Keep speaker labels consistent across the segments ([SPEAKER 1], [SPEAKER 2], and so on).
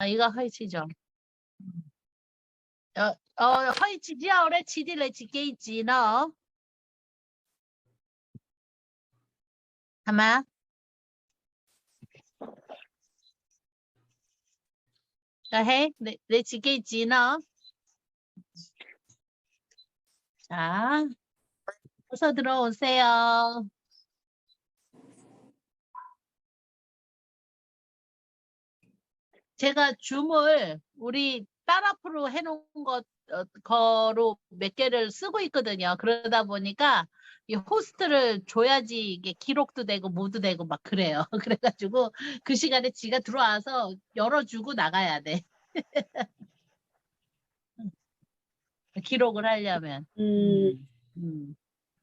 [SPEAKER 1] 一個開始咗。開始之後咧，遲啲你自己剪咯，係咪啊？嘿，你自己剪咯。자, 어서 들어오세요. 제가 줌을 우리 딸 앞으로 해놓은 거로 몇 개를 쓰고 있거든요. 그러다 보니까 이 호스트를 줘야지 이게 기록도 되고 뭐도 되고 막 그래요. 그래가지고 그 시간에 지가 들어와서 열어주고 나가야 돼. 기록을 하려면.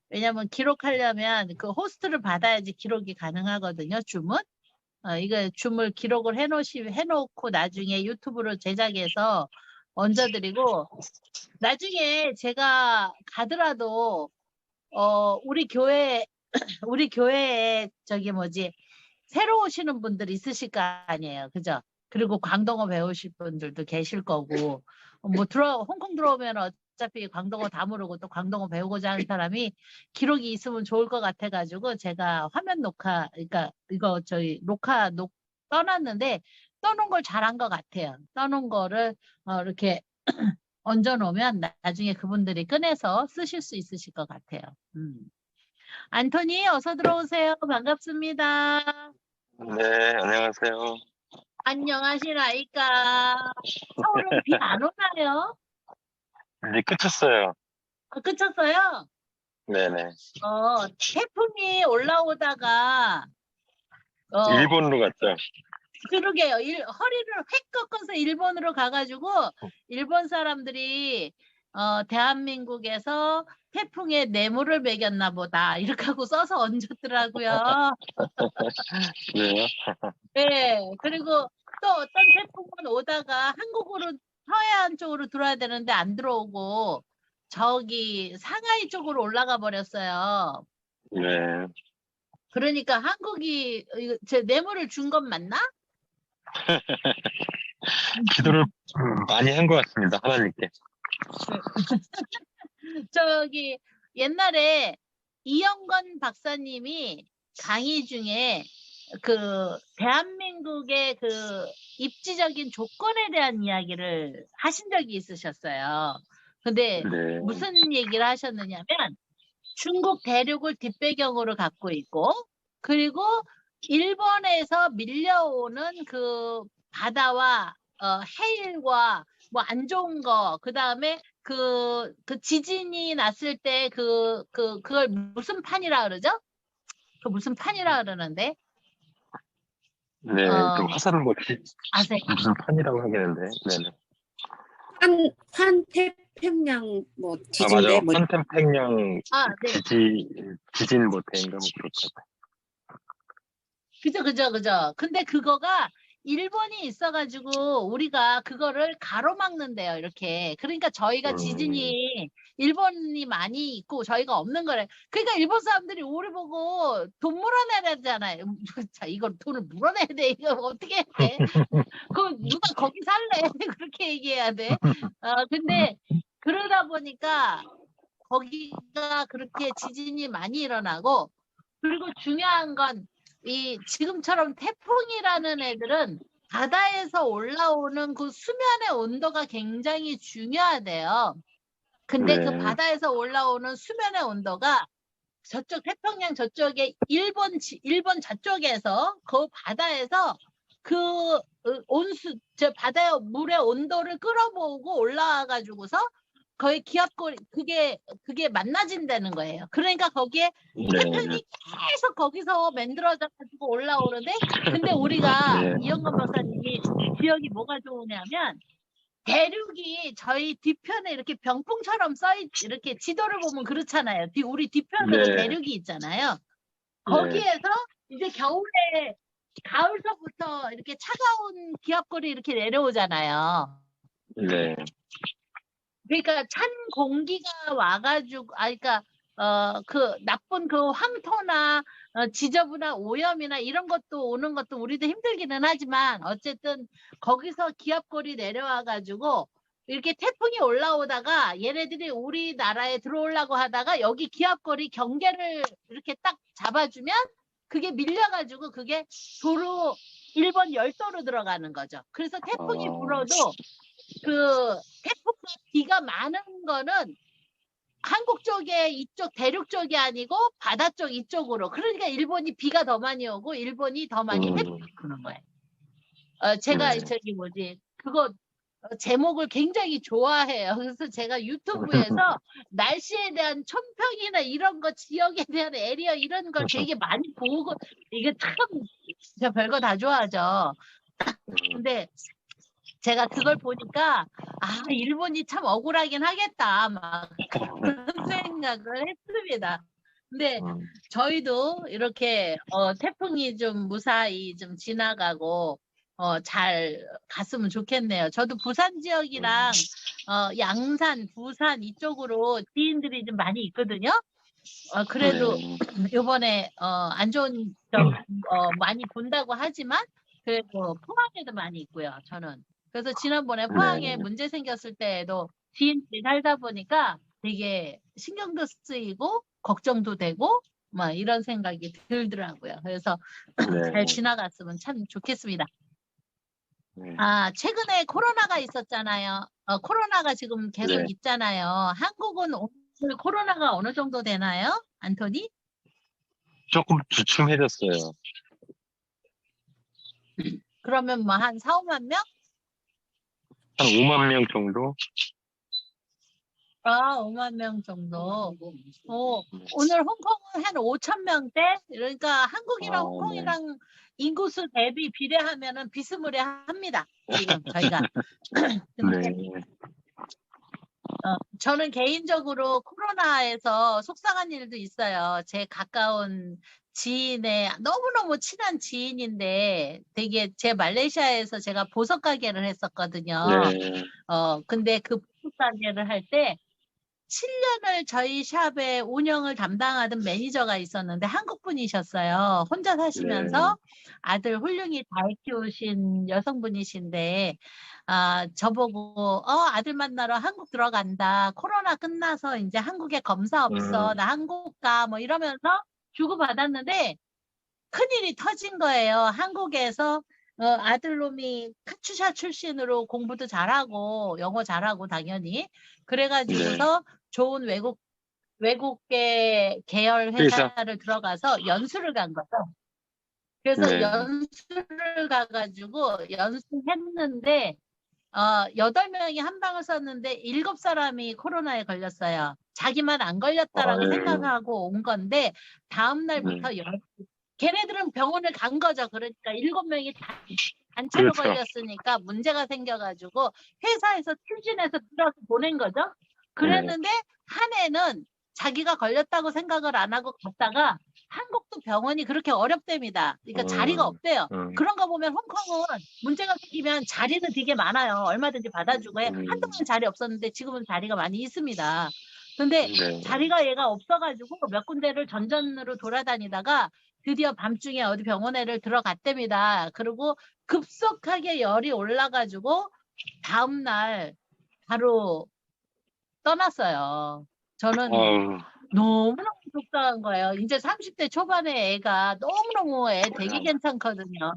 [SPEAKER 1] 왜냐면 기록하려면 그 호스트를 받아야지 기록이 가능하거든요. 줌은. 이거 줌을 기록을 해놓고 나중에 유튜브로 제작해서 얹어드리고, 나중에 제가 가더라도, 우리 교회에 새로 오시는 분들 있으실 거 아니에요. 그죠? 그리고 광동어 배우실 분들도 계실 거고, 홍콩 들어오면 어차피 광동어 다 모르고 또 광동어 배우고자 하는 사람이 기록이 있으면 좋을 것 같아가지고 제가 화면 녹화, 그러니까 이거 떠놨는데 떠놓은 걸 잘한 것 같아요. 떠놓은 거를 이렇게 얹어놓으면 나중에 그분들이 꺼내서 쓰실 수 있으실 것 같아요. 안토니 어서 들어오세요. 반갑습니다.
[SPEAKER 2] 네, 안녕하세요.
[SPEAKER 1] 안녕하시라이까. 서울은 비 안 오나요?
[SPEAKER 2] 이제 끝쳤어요.
[SPEAKER 1] 끝쳤어요?
[SPEAKER 2] 네네.
[SPEAKER 1] 태풍이 올라오다가
[SPEAKER 2] 일본으로 갔죠.
[SPEAKER 1] 그러게요. 허리를 획 꺾어서 일본으로 가가지고 일본 사람들이 대한민국에서 태풍에 뇌물을 매겼나 보다 이렇게 하고 써서 얹었더라고요.
[SPEAKER 2] 네요.
[SPEAKER 1] 네. 그리고 또 어떤 태풍은 오다가 한국으로 서해안 쪽으로 들어와야 되는데 안 들어오고 저기 상하이 쪽으로 올라가 버렸어요.
[SPEAKER 2] 네.
[SPEAKER 1] 그러니까 한국이 제 뇌물을 준 건 맞나?
[SPEAKER 2] 기도를 많이 한 것 같습니다, 하나님께.
[SPEAKER 1] 저기 옛날에 이영건 박사님이 강의 중에 그 대한민국의 그 입지적인 조건에 대한 이야기를 하신 적이 있으셨어요. 근데
[SPEAKER 2] 네.
[SPEAKER 1] 무슨 얘기를 하셨느냐면 중국 대륙을 뒷배경으로 갖고 있고 그리고 일본에서 밀려오는 그 바다와 해일과 뭐 안 좋은 거 그다음에 그 지진이 났을 때 그걸 무슨 판이라 그러죠? 그 무슨 판이라 그러는데
[SPEAKER 2] 네, 좀 화살은
[SPEAKER 1] 아세요?
[SPEAKER 2] 무슨 판이라고 하겠는데. 네네.
[SPEAKER 3] 환태평양 뭐
[SPEAKER 2] 맞아.
[SPEAKER 3] 지진대 뭐
[SPEAKER 2] 환태평양
[SPEAKER 1] 네.
[SPEAKER 2] 지진 뭐 대인가 뭐 그렇죠.
[SPEAKER 1] 그죠. 근데 그거가 일본이 있어가지고 우리가 그거를 가로막는데요, 이렇게. 그러니까 저희가 지진이 일본이 많이 있고 저희가 없는 거래. 그러니까 일본 사람들이 우리 보고 돈 물어내야 되잖아요. 자, 이걸 돈을 물어내야 돼. 이거 어떻게 해야 돼? 그 누가 거기 살래? 그렇게 얘기해야 돼. 근데 그러다 보니까 거기가 그렇게 지진이 많이 일어나고 그리고 중요한 건 이 지금처럼 태풍이라는 애들은 바다에서 올라오는 그 수면의 온도가 굉장히 중요하대요. 근데 그 바다에서 올라오는 수면의 온도가 저쪽 태평양 저쪽에 일본 저쪽에서 그 바다에서 그 온수 저 바다의 물의 온도를 끌어모으고 올라와 가지고서 거의 기압골 그게 만나진다는 거예요. 그러니까 거기에 태풍이 계속 거기서 만들어져 가지고 올라오는데 근데 우리가 이영건 박사님이 지역이 뭐가 좋으냐면 대륙이 저희 뒤편에 이렇게 병풍처럼 이렇게 지도를 보면 그렇잖아요. 우리 뒤편으로 대륙이 있잖아요. 거기에서 이제 겨울에 가을서부터 이렇게 차가운 기압골이 이렇게 내려오잖아요.
[SPEAKER 2] 네.
[SPEAKER 1] 그러니까 찬 공기가 와가지고, 그러니까 그 나쁜 그 황토나 지저분한 오염이나 이런 것도 오는 것도 우리도 힘들기는 하지만 어쨌든 거기서 기압골이 내려와 가지고 이렇게 태풍이 올라오다가 얘네들이 우리나라에 들어오려고 하다가 여기 기압골이 경계를 이렇게 딱 잡아주면 그게 밀려가지고 그게 도로 일본 열도로 들어가는 거죠. 그래서 태풍이 불어도 그 태풍과 비가 많은 거는 한국 쪽에 이쪽 대륙 쪽이 아니고 바다 쪽 이쪽으로. 그러니까 일본이 비가 더 많이 오고 일본이 더 많이 태풍이 부는 거예요. 제가 저기 뭐지 그거 제목을 굉장히 좋아해요. 그래서 제가 유튜브에서 날씨에 대한 총평이나 이런 거 지역에 대한 에리어 이런 걸 되게 많이 보고 이게 참 진짜 별거 다 좋아하죠. 근데 제가 그걸 보니까 일본이 참 억울하긴 하겠다 막 그런 생각을 했습니다. 근데 저희도 이렇게 태풍이 좀 무사히 좀 지나가고 잘 갔으면 좋겠네요. 저도 부산 지역이랑 양산, 부산 이쪽으로 지인들이 좀 많이 있거든요. 그래도 이번에 안 좋은 점 많이 본다고 하지만 그래도 포항에도 많이 있고요. 저는. 그래서 지난번에 포항에 문제 생겼을 때에도 지인들이 살다 보니까 되게 신경도 쓰이고 걱정도 되고 막 이런 생각이 들더라고요. 그래서 잘 지나갔으면 참 좋겠습니다. 최근에 코로나가 있었잖아요. 코로나가 지금 계속 있잖아요. 한국은 오늘 코로나가 어느 정도 되나요? 안토니?
[SPEAKER 2] 조금 주춤해졌어요.
[SPEAKER 1] 그러면 뭐 한 4, 5만 명?
[SPEAKER 2] 한 5만 명 정도?
[SPEAKER 1] 5만 명 정도. 오늘 홍콩은 한 5천 명대? 그러니까 한국이랑 홍콩이랑 인구수 대비 비례하면은 비스무리합니다. 지금 저희가. 근데 저는 개인적으로 코로나에서 속상한 일도 있어요. 제 가까운 지인의 너무너무 친한 지인인데 되게 제 말레이시아에서 제가 보석 가게를 했었거든요. 근데 그 보석 가게를 할 때 7년을 저희 샵의 운영을 담당하던 매니저가 있었는데 한국 분이셨어요. 혼자 사시면서 아들 훌륭히 잘 키우신 여성분이신데 저보고 아들 만나러 한국 들어간다. 코로나 끝나서 이제 한국에 검사 없어. 나 한국 가. 뭐 이러면서 주고받았는데 큰일이 터진 거예요. 한국에서 아들놈이 카츄샤 출신으로 공부도 잘하고 영어 잘하고 당연히 그래가지고서 좋은 외국계 계열 회사를 들어가서 연수를 간 거죠. 그래서 연수를 가가지고 연수했는데 8명이 한 방을 썼는데 7사람이 코로나에 걸렸어요. 자기만 안 걸렸다라고 생각하고 온 건데 다음 날부터 걔네들은 병원을 간 거죠. 그러니까 7명이 단체로 걸렸으니까 문제가 생겨가지고 회사에서 추진해서 들어서 보낸 거죠. 그랬는데 한 해는 자기가 걸렸다고 생각을 안 하고 갔다가 한국도 병원이 그렇게 어렵답니다. 그러니까 자리가 없대요. 그런 거 보면 홍콩은 문제가 생기면 자리는 되게 많아요. 얼마든지 받아주고 해. 한동안 자리 없었는데 지금은 자리가 많이 있습니다. 근데 자리가 얘가 없어가지고 몇 군데를 전전으로 돌아다니다가 드디어 밤중에 어디 병원에를 들어갔답니다. 그리고 급속하게 열이 올라가지고 다음날 바로 떠났어요. 저는 너무너무 속상한 거예요. 이제 30대 초반에 애가 너무너무 애 되게 괜찮거든요.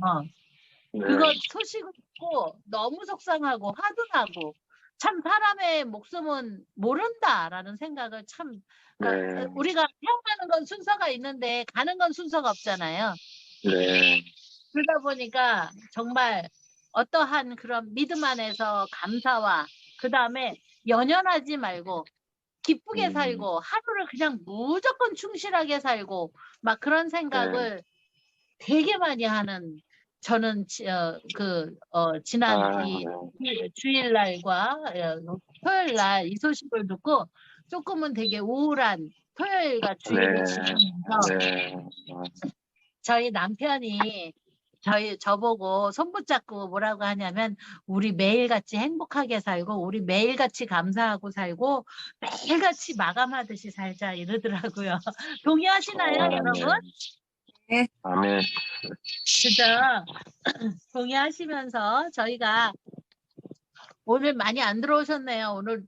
[SPEAKER 1] 그거 소식을 듣고 너무 속상하고 화도 나고 참 사람의 목숨은 모른다라는 생각을 참 우리가 태어나는 건 순서가 있는데 가는 건 순서가 없잖아요. 그러다 보니까 정말 어떠한 그런 믿음 안에서 감사와 그 다음에 연연하지 말고 기쁘게 살고 하루를 그냥 무조건 충실하게 살고 막 그런 생각을 되게 많이 하는 저는 지난 이 주일날과 토요일날 이 소식을 듣고 조금은 되게 우울한 토요일과 주일을 지내면서 저희 남편이 저보고 손 붙잡고 뭐라고 하냐면, 우리 매일같이 행복하게 살고, 우리 매일같이 감사하고 살고, 매일같이 마감하듯이 살자 이러더라고요. 동의하시나요, 여러분?
[SPEAKER 3] 네.
[SPEAKER 2] 아멘.
[SPEAKER 1] 그죠? 동의하시면서 저희가 오늘 많이 안 들어오셨네요. 오늘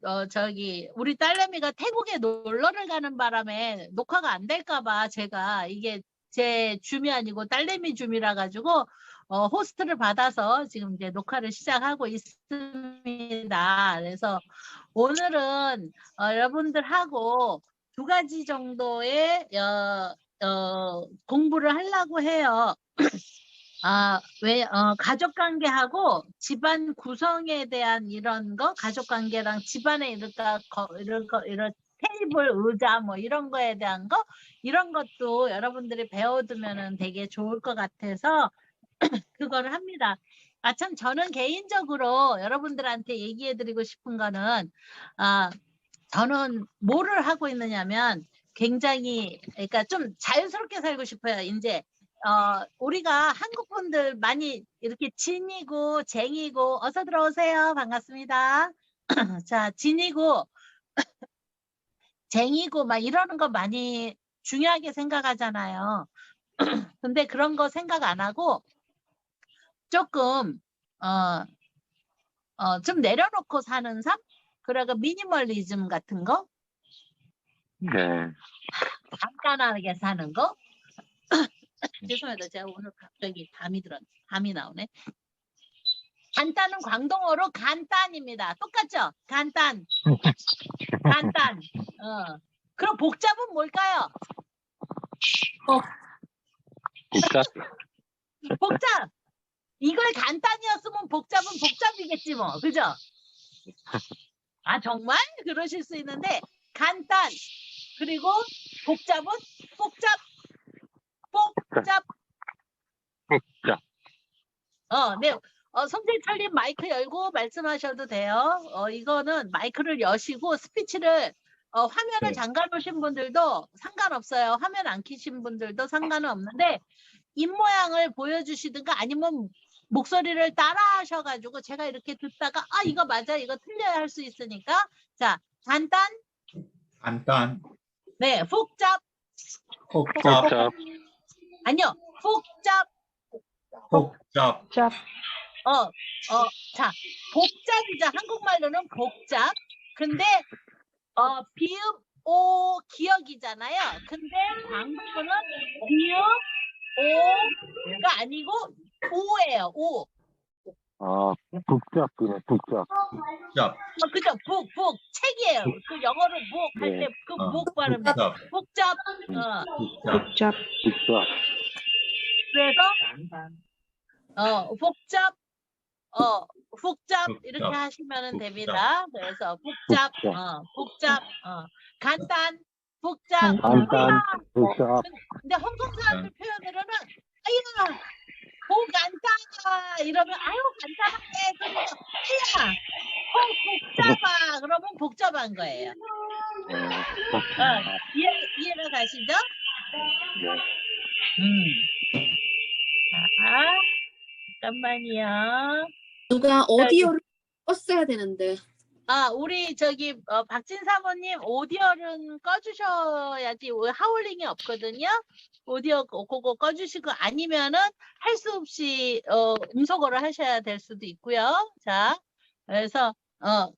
[SPEAKER 1] 우리 딸내미가 태국에 놀러를 가는 바람에 녹화가 안 될까 봐 제가 이게 제 줌이 아니고 딸내미 줌이라 가지고 호스트를 받아서 지금 이제 녹화를 시작하고 있습니다. 그래서 오늘은 여러분들하고 2가지 정도의 공부를 하려고 해요. 가족 관계하고 집안 구성에 대한 이런 거, 가족 관계랑 집안에 이런 테이블, 의자 뭐 이런 거에 대한 거, 이런 것도 여러분들이 배워두면은 되게 좋을 것 같아서 그거를 합니다. 참 저는 개인적으로 여러분들한테 얘기해드리고 싶은 거는 저는 뭐를 하고 있느냐면 굉장히 그러니까 좀 자연스럽게 살고 싶어요. 이제 우리가 한국 분들 많이 이렇게 진이고 쟁이고 어서 들어오세요. 반갑습니다. 자, 진이고 쟁이고 막 이러는 거 많이 중요하게 생각하잖아요. 근데 그런 거 생각 안 하고 조금 좀 내려놓고 사는 삶? 그러니까 미니멀리즘 같은 거?
[SPEAKER 2] 네.
[SPEAKER 1] 간단하게 사는 거? 죄송합니다. 제가 오늘 갑자기 담이 나오네. 간단은 광동어로 간단입니다. 똑같죠? 간단. 간단. 그럼 복잡은 뭘까요?
[SPEAKER 2] 복잡?
[SPEAKER 1] 복잡. 이걸 간단이었으면 복잡은 복잡이겠지 뭐. 그죠? 정말? 그러실 수 있는데 간단. 그리고 복잡은 복잡. 복잡. 네. 송재철님 마이크 열고 말씀하셔도 돼요. 이거는 마이크를 여시고 스피치를 화면을 잠가 놓으신 분들도 상관없어요. 화면 안 켜신 분들도 상관은 없는데 입 모양을 보여주시든가 아니면 목소리를 따라 하셔가지고 제가 이렇게 듣다가 이거 맞아 이거 틀려야 할 수 있으니까 자 간단 네 복잡 아니요 복잡 자 복잡이죠. 한국말로는 복잡. 근데 비읍 오 기억이잖아요. 근데 광고는 비읍 오가 아니고 오예요. 오.
[SPEAKER 2] 복잡이네, 복잡.
[SPEAKER 1] 그죠? 북 책이에요. 그 영어로 북 할 때 그 북 발음. 복잡.
[SPEAKER 3] 복잡.
[SPEAKER 1] 그래서 복잡 이렇게 하시면 됩니다. 그래서 복잡 간단 복잡. 근데 홍콩 사람들 표현으로는 간단하 이러면 간단하게 그러면 복잡아 그러면 복잡한 거예요. 이해가 가시죠? 잠깐만요.
[SPEAKER 3] 누가 오디오를 껐어야 되는데.
[SPEAKER 1] 우리 박진 사모님 오디오는 꺼주셔야지 하울링이 없거든요. 오디오 그거 꺼주시고 아니면은 할 수 없이 음소거를 하셔야 될 수도 있고요. 자, 그래서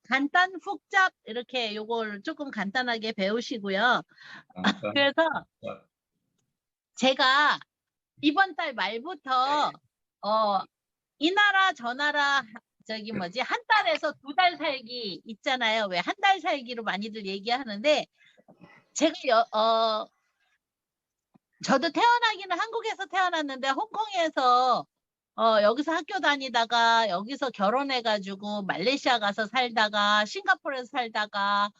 [SPEAKER 1] 간단 복잡 이렇게 요걸 조금 간단하게 배우시고요. 그래서 제가 이번 달 말부터 이 나라 저 나라 한 달에서 2달 살기 있잖아요. 왜 한 달 살기로 많이들 얘기하는데 제가 저도 태어나기는 한국에서 태어났는데 홍콩에서 여기서 학교 다니다가 여기서 결혼해가지고 말레이시아 가서 살다가 싱가포르에서 살다가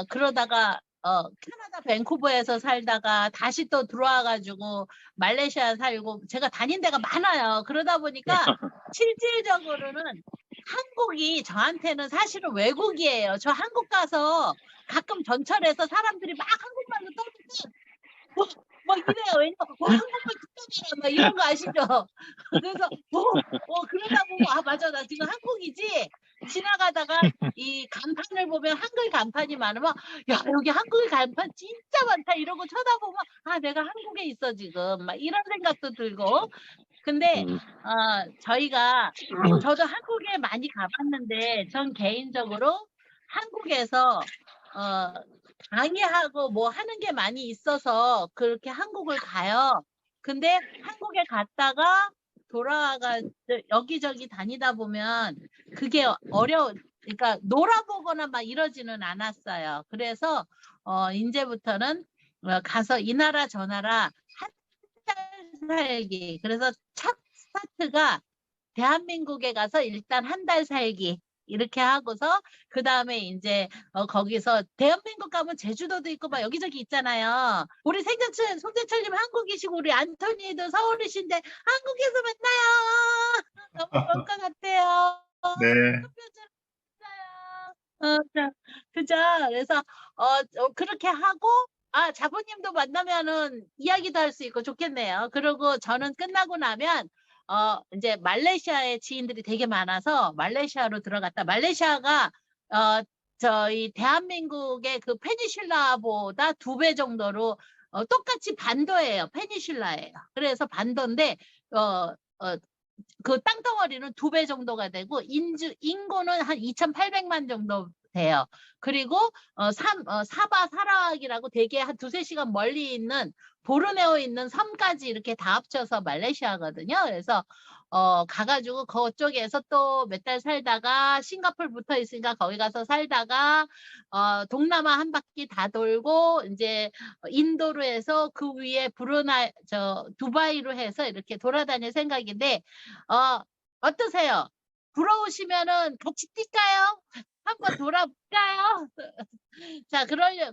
[SPEAKER 1] 그러다가 캐나다 밴쿠버에서 살다가 다시 또 들어와가지고 말레이시아 살고 제가 다닌 데가 많아요. 그러다 보니까 실질적으로는 한국이 저한테는 사실은 외국이에요. 저 한국 가서 가끔 전철에서 사람들이 막 한국말로 떠들고 막 이래요. 왜냐면 한국말 듣잖아. 막 이런 거 아시죠? 그래서 그러다 보면 아 맞아 나 지금 한국이지. 지나가다가 이 간판을 보면 한글 간판이 많으면 야 여기 한글 간판 진짜 많다 이러고 쳐다보면 아 내가 한국에 있어 지금 막 이런 생각도 들고 근데 저희가 저도 한국에 많이 가봤는데 전 개인적으로 한국에서 강의하고 뭐 하는 게 많이 있어서 그렇게 한국을 가요. 근데 한국에 갔다가 돌아와가 여기저기 다니다 보면 그게 그러니까 놀아보거나 막 이러지는 않았어요. 그래서 이제부터는 가서 이 나라 저 나라 한 달 살기. 그래서 첫 스타트가 대한민국에 가서 일단 한 달 살기. 이렇게 하고서 그 다음에 이제 거기서 대한민국 가면 제주도도 있고 막 여기저기 있잖아요. 우리 생전춘 송재철님 한국이시고 우리 안토니도 서울이신데 한국에서 만나요. 너무 좋을 것 같아요.
[SPEAKER 4] 네.
[SPEAKER 1] 그죠? 그래서 그렇게 하고 자부님도 만나면은 이야기도 할 수 있고 좋겠네요. 그리고 저는 끝나고 나면 이제 말레이시아에 지인들이 되게 많아서 말레이시아로 들어갔다. 말레이시아가 저희 대한민국의 그 페니슐라보다 2배 정도로 똑같이 반도예요. 페니슐라예요. 그래서 반도인데 그 땅덩어리는 2배 정도가 되고 인구는 한 2,800만 정도 돼요. 그리고 사바 사락이라고 되게 한 2~3시간 멀리 있는 보르네오에 있는 섬까지 이렇게 다 합쳐서 말레이시아거든요. 그래서 가가지고 그쪽에서 또 몇 달 살다가 싱가포르 붙어 있으니까 거기 가서 살다가 동남아 한 바퀴 다 돌고 이제 인도로 해서 그 위에 두바이로 해서 이렇게 돌아다닐 생각인데 어떠세요? 부러우시면은 같이 뛸까요? 한번 돌아볼까요? 자,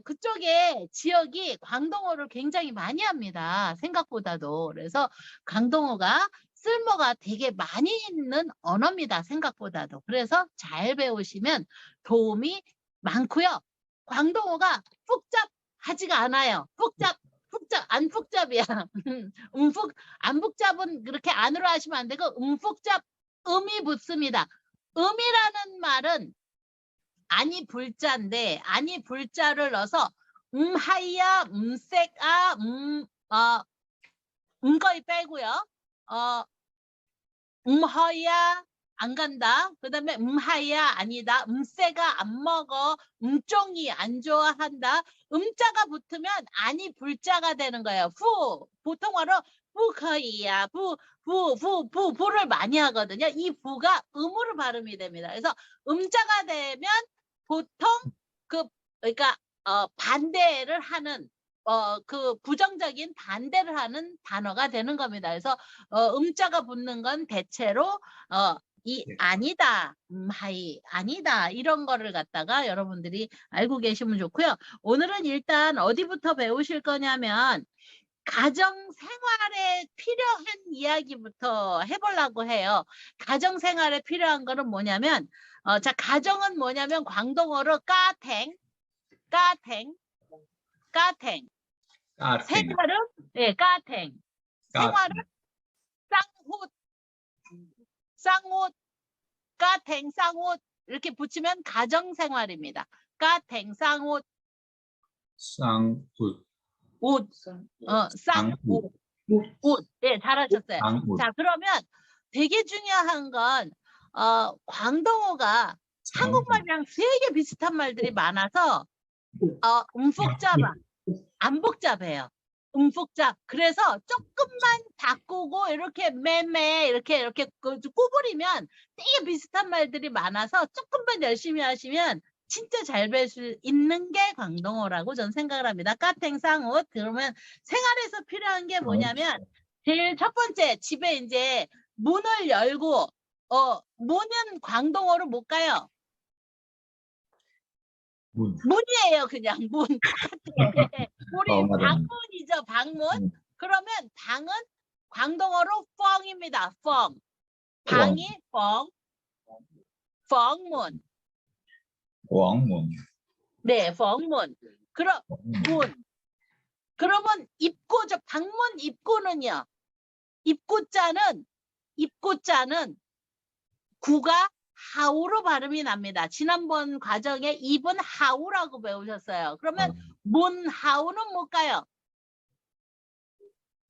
[SPEAKER 1] 그쪽에 지역이 광동어를 굉장히 많이 합니다. 생각보다도. 그래서 광동어가 쓸모가 되게 많이 있는 언어입니다. 생각보다도. 그래서 잘 배우시면 도움이 많고요. 광동어가 복잡하지가 않아요. 안 복잡이야. 안 복잡은 그렇게 안으로 하시면 안 되고 복잡 음이 붙습니다. 음이라는 말은 아니 불자인데 아니 불자를 넣어서 하이야 색아 거의 빼고요. 허야 안 간다. 그 다음에 하야 아니다. 색아 안 먹어. 쫑이 안 좋아한다. 자가 붙으면 아니 불자가 되는 거예요. 보통어로 부커이야. 부를 많이 하거든요. 이 부가 음으로 발음이 됩니다. 그래서 자가 되면 보통 그러니까 반대를 하는 그 부정적인 반대를 하는 단어가 되는 겁니다. 그래서 자가 붙는 건 대체로 아니다, 하이, 아니다 이런 거를 갖다가 여러분들이 알고 계시면 좋고요. 오늘은 일단 어디부터 배우실 거냐면 가정생활에 필요한 이야기부터 해보려고 해요. 가정생활에 필요한 거는 뭐냐면 자 가정은 뭐냐면 광동어로 까탱 생활은 까탱 생활은 쌍옷 까탱 쌍옷 이렇게 붙이면 가정생활입니다. 까탱 쌍옷 옷 쌍옷 네 잘하셨어요. 자 그러면 되게 중요한 건 광동어가 한국말이랑 되게 비슷한 말들이 많아서 복잡아 안 복잡해요. 복잡. 그래서 조금만 바꾸고 이렇게 매매 이렇게 꼬부리면 되게 비슷한 말들이 많아서 조금만 열심히 하시면 진짜 잘 배울 수 있는 게 광동어라고 저는 생각을 합니다. 까탱쌍옷 그러면 생활에서 필요한 게 뭐냐면 제일 첫 번째 집에 이제 문을 열고 문은 광동어로 못 가요. 문이에요, 그냥 문. 우리 방문이죠, 방문. 그러면 방은 광동어로 펑입니다. 펑. 방이 펑문. 네, 펑문. 그럼 문. 그러면 입고죠. 방문 입고는요. 입고자는 구가 하우로 발음이 납니다. 지난번 과정에 입은 하우라고 배우셨어요. 그러면 문 하우는 뭘까요?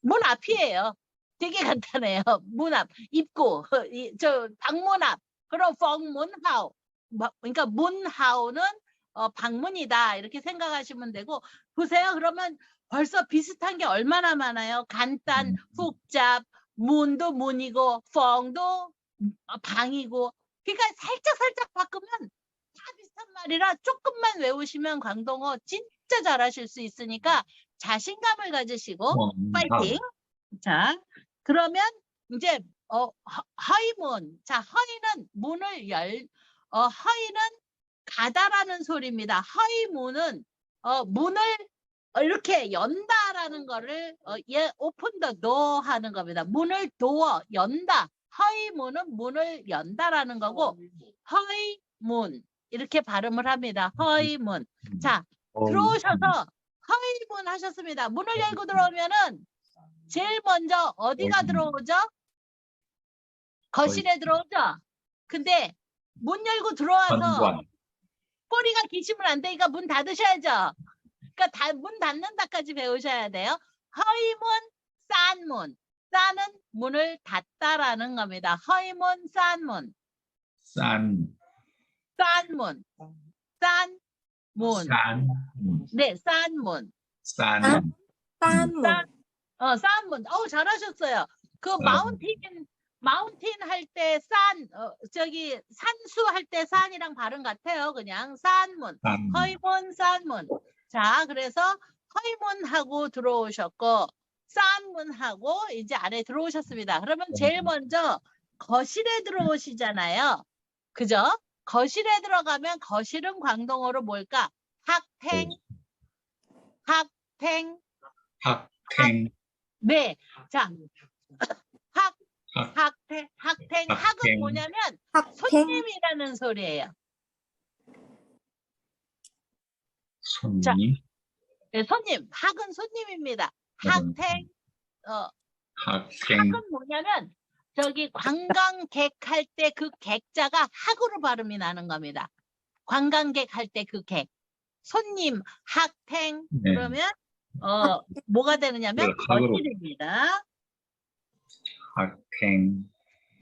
[SPEAKER 1] 문 앞이에요. 되게 간단해요. 문 앞, 입구, 방문 앞. 그럼 펑문 하우. 그러니까 문 하우는 방문이다. 이렇게 생각하시면 되고, 보세요. 그러면 벌써 비슷한 게 얼마나 많아요. 간단,複雜, 문도 문이고, 펑도 방이고. 그러니까 살짝 바꾸면 다 비슷한 말이라 조금만 외우시면 광동어 진짜 잘하실 수 있으니까 자신감을 가지시고 파이팅. 자, 그러면 이제 허이문. 자, 허이는 문을 허이는 가다라는 소리입니다. 허이문은 문을 이렇게 연다라는 거를 오픈 더 도어 하는 겁니다. 문을 도어 연다. 허이문은 문을 연다라는 거고 허이문 이렇게 발음을 합니다. 허이문. 자, 들어오셔서 허이문 하셨습니다. 문을 열고 들어오면은 제일 먼저 어디가 들어오죠? 거실에 들어오죠? 근데 문 열고 들어와서 꼬리가 기시면 안 되니까 문 닫으셔야죠. 그러니까 문 닫는다까지 배우셔야 돼요. 허이문, 싼문. 싼은 문을 닫다라는 겁니다. 허이문, 싼문. 싼문. 싼문. 네, 싼문.
[SPEAKER 3] 싼문.
[SPEAKER 1] 싼문. 잘하셨어요. 그 마운틴 할 때 산수 할 때 산이랑 발음 같아요. 그냥 싼문. 허이문, 싼문. 자, 그래서 허이문하고 들어오셨고 싼문하고 이제 안에 들어오셨습니다. 그러면 제일 먼저 거실에 들어오시잖아요. 그죠? 거실에 들어가면 거실은 광동어로 뭘까? 학탱. 네. 자, 학탱. 학은 뭐냐면 손님이라는 소리예요. 자, 네, 손님. 학은 손님입니다. 학탱. 학은 뭐냐면 저기 관광객 할 때 그 객자가 학으로 발음이 나는 겁니다. 관광객 할 때 그 객. 손님, 학탱. 그러면 뭐가 되느냐면 거실입니다.
[SPEAKER 4] 학생.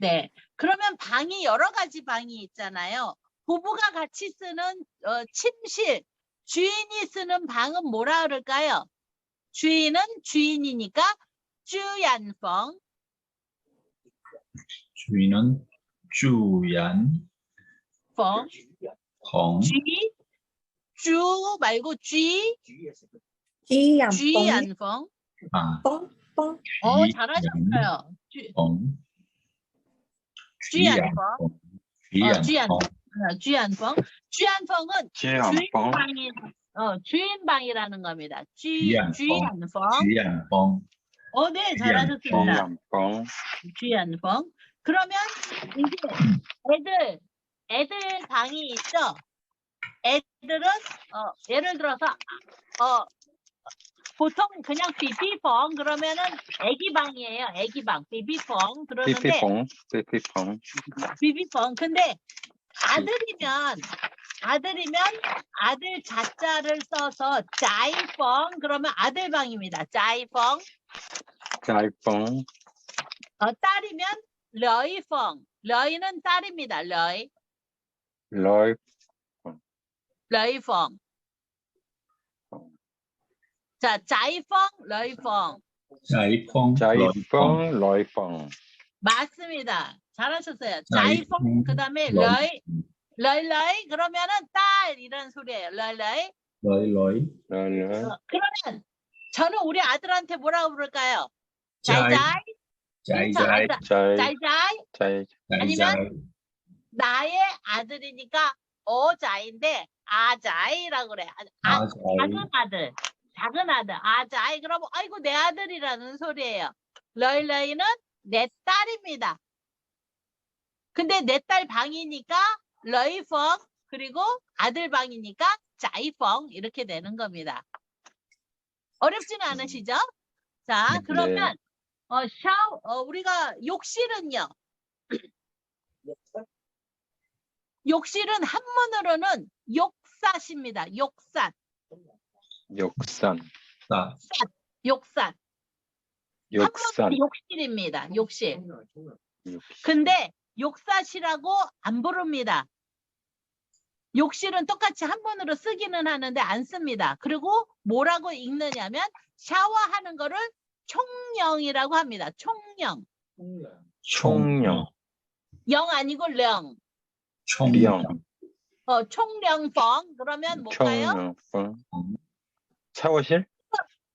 [SPEAKER 1] 네. 그러면 방이 여러 가지 방이 있잖아요. 부부가 같이 쓰는 침실, 주인이 쓰는 방은 뭐라 그럴까요? 주인은 주인이니까 주얀펑.
[SPEAKER 4] 주인은 주얀펑.
[SPEAKER 1] 주 말고
[SPEAKER 3] 주얀펑.
[SPEAKER 1] 주얀펑.
[SPEAKER 3] 뻥뻥.
[SPEAKER 1] 잘하셨어요. 주얀펑. 주얀펑은 주인방이라는 겁니다. 주얀펑. 네, 잘하셨습니다. 주얀펑. 그러면 이제 애들 방이 있죠. 애들은 예를 들어서 보통 그냥 비비펑 그러면은 애기 방이에요. 애기 방 비비펑 그러는데 비비펑. 근데 아들이면 아들 자자를 써서 자이펑 그러면 아들 방입니다. 자이펑. 딸이면 러이펑. 러이는 딸입니다. 러이펑. 자, 자이펑, 러이펑.
[SPEAKER 2] 러이펑.
[SPEAKER 1] 맞습니다. 잘하셨어요. 자이펑, 그 다음에 러이 그러면은 딸 이런 소리예요. 러이. 그러면 저는 우리 아들한테 뭐라고 부를까요? 자이자이. 아니면 나의 아들이니까 어자인데 아자이라고 그래. 작은 아들 아자이. 그러면 아이고 내 아들이라는 소리예요. 러이는 내 딸입니다. 근데 내 딸 방이니까 러이펑 그리고 아들 방이니까 자이펑 이렇게 되는 겁니다. 어렵지는 않으시죠? 자,
[SPEAKER 4] 네.
[SPEAKER 1] 그러면 우리가 욕실은요. 욕실은 한문으로는 욕삿입니다. 욕삿.
[SPEAKER 2] 욕산.
[SPEAKER 4] 사,
[SPEAKER 1] 욕삿.
[SPEAKER 2] 욕산.
[SPEAKER 1] 한문으로 욕실입니다. 욕실.
[SPEAKER 2] 욕-
[SPEAKER 1] 근데 욕삿이라고 안 부릅니다. 욕실은 똑같이 한문으로 쓰기는 하는데 안 씁니다. 그리고 뭐라고 읽느냐면 샤워하는 거를 총령이라고 합니다. 총령.
[SPEAKER 2] 총령.
[SPEAKER 1] 영 아니고 령.
[SPEAKER 4] 총령.
[SPEAKER 1] 총령펑. 그러면 뭘까요?
[SPEAKER 2] 총령. 샤워실?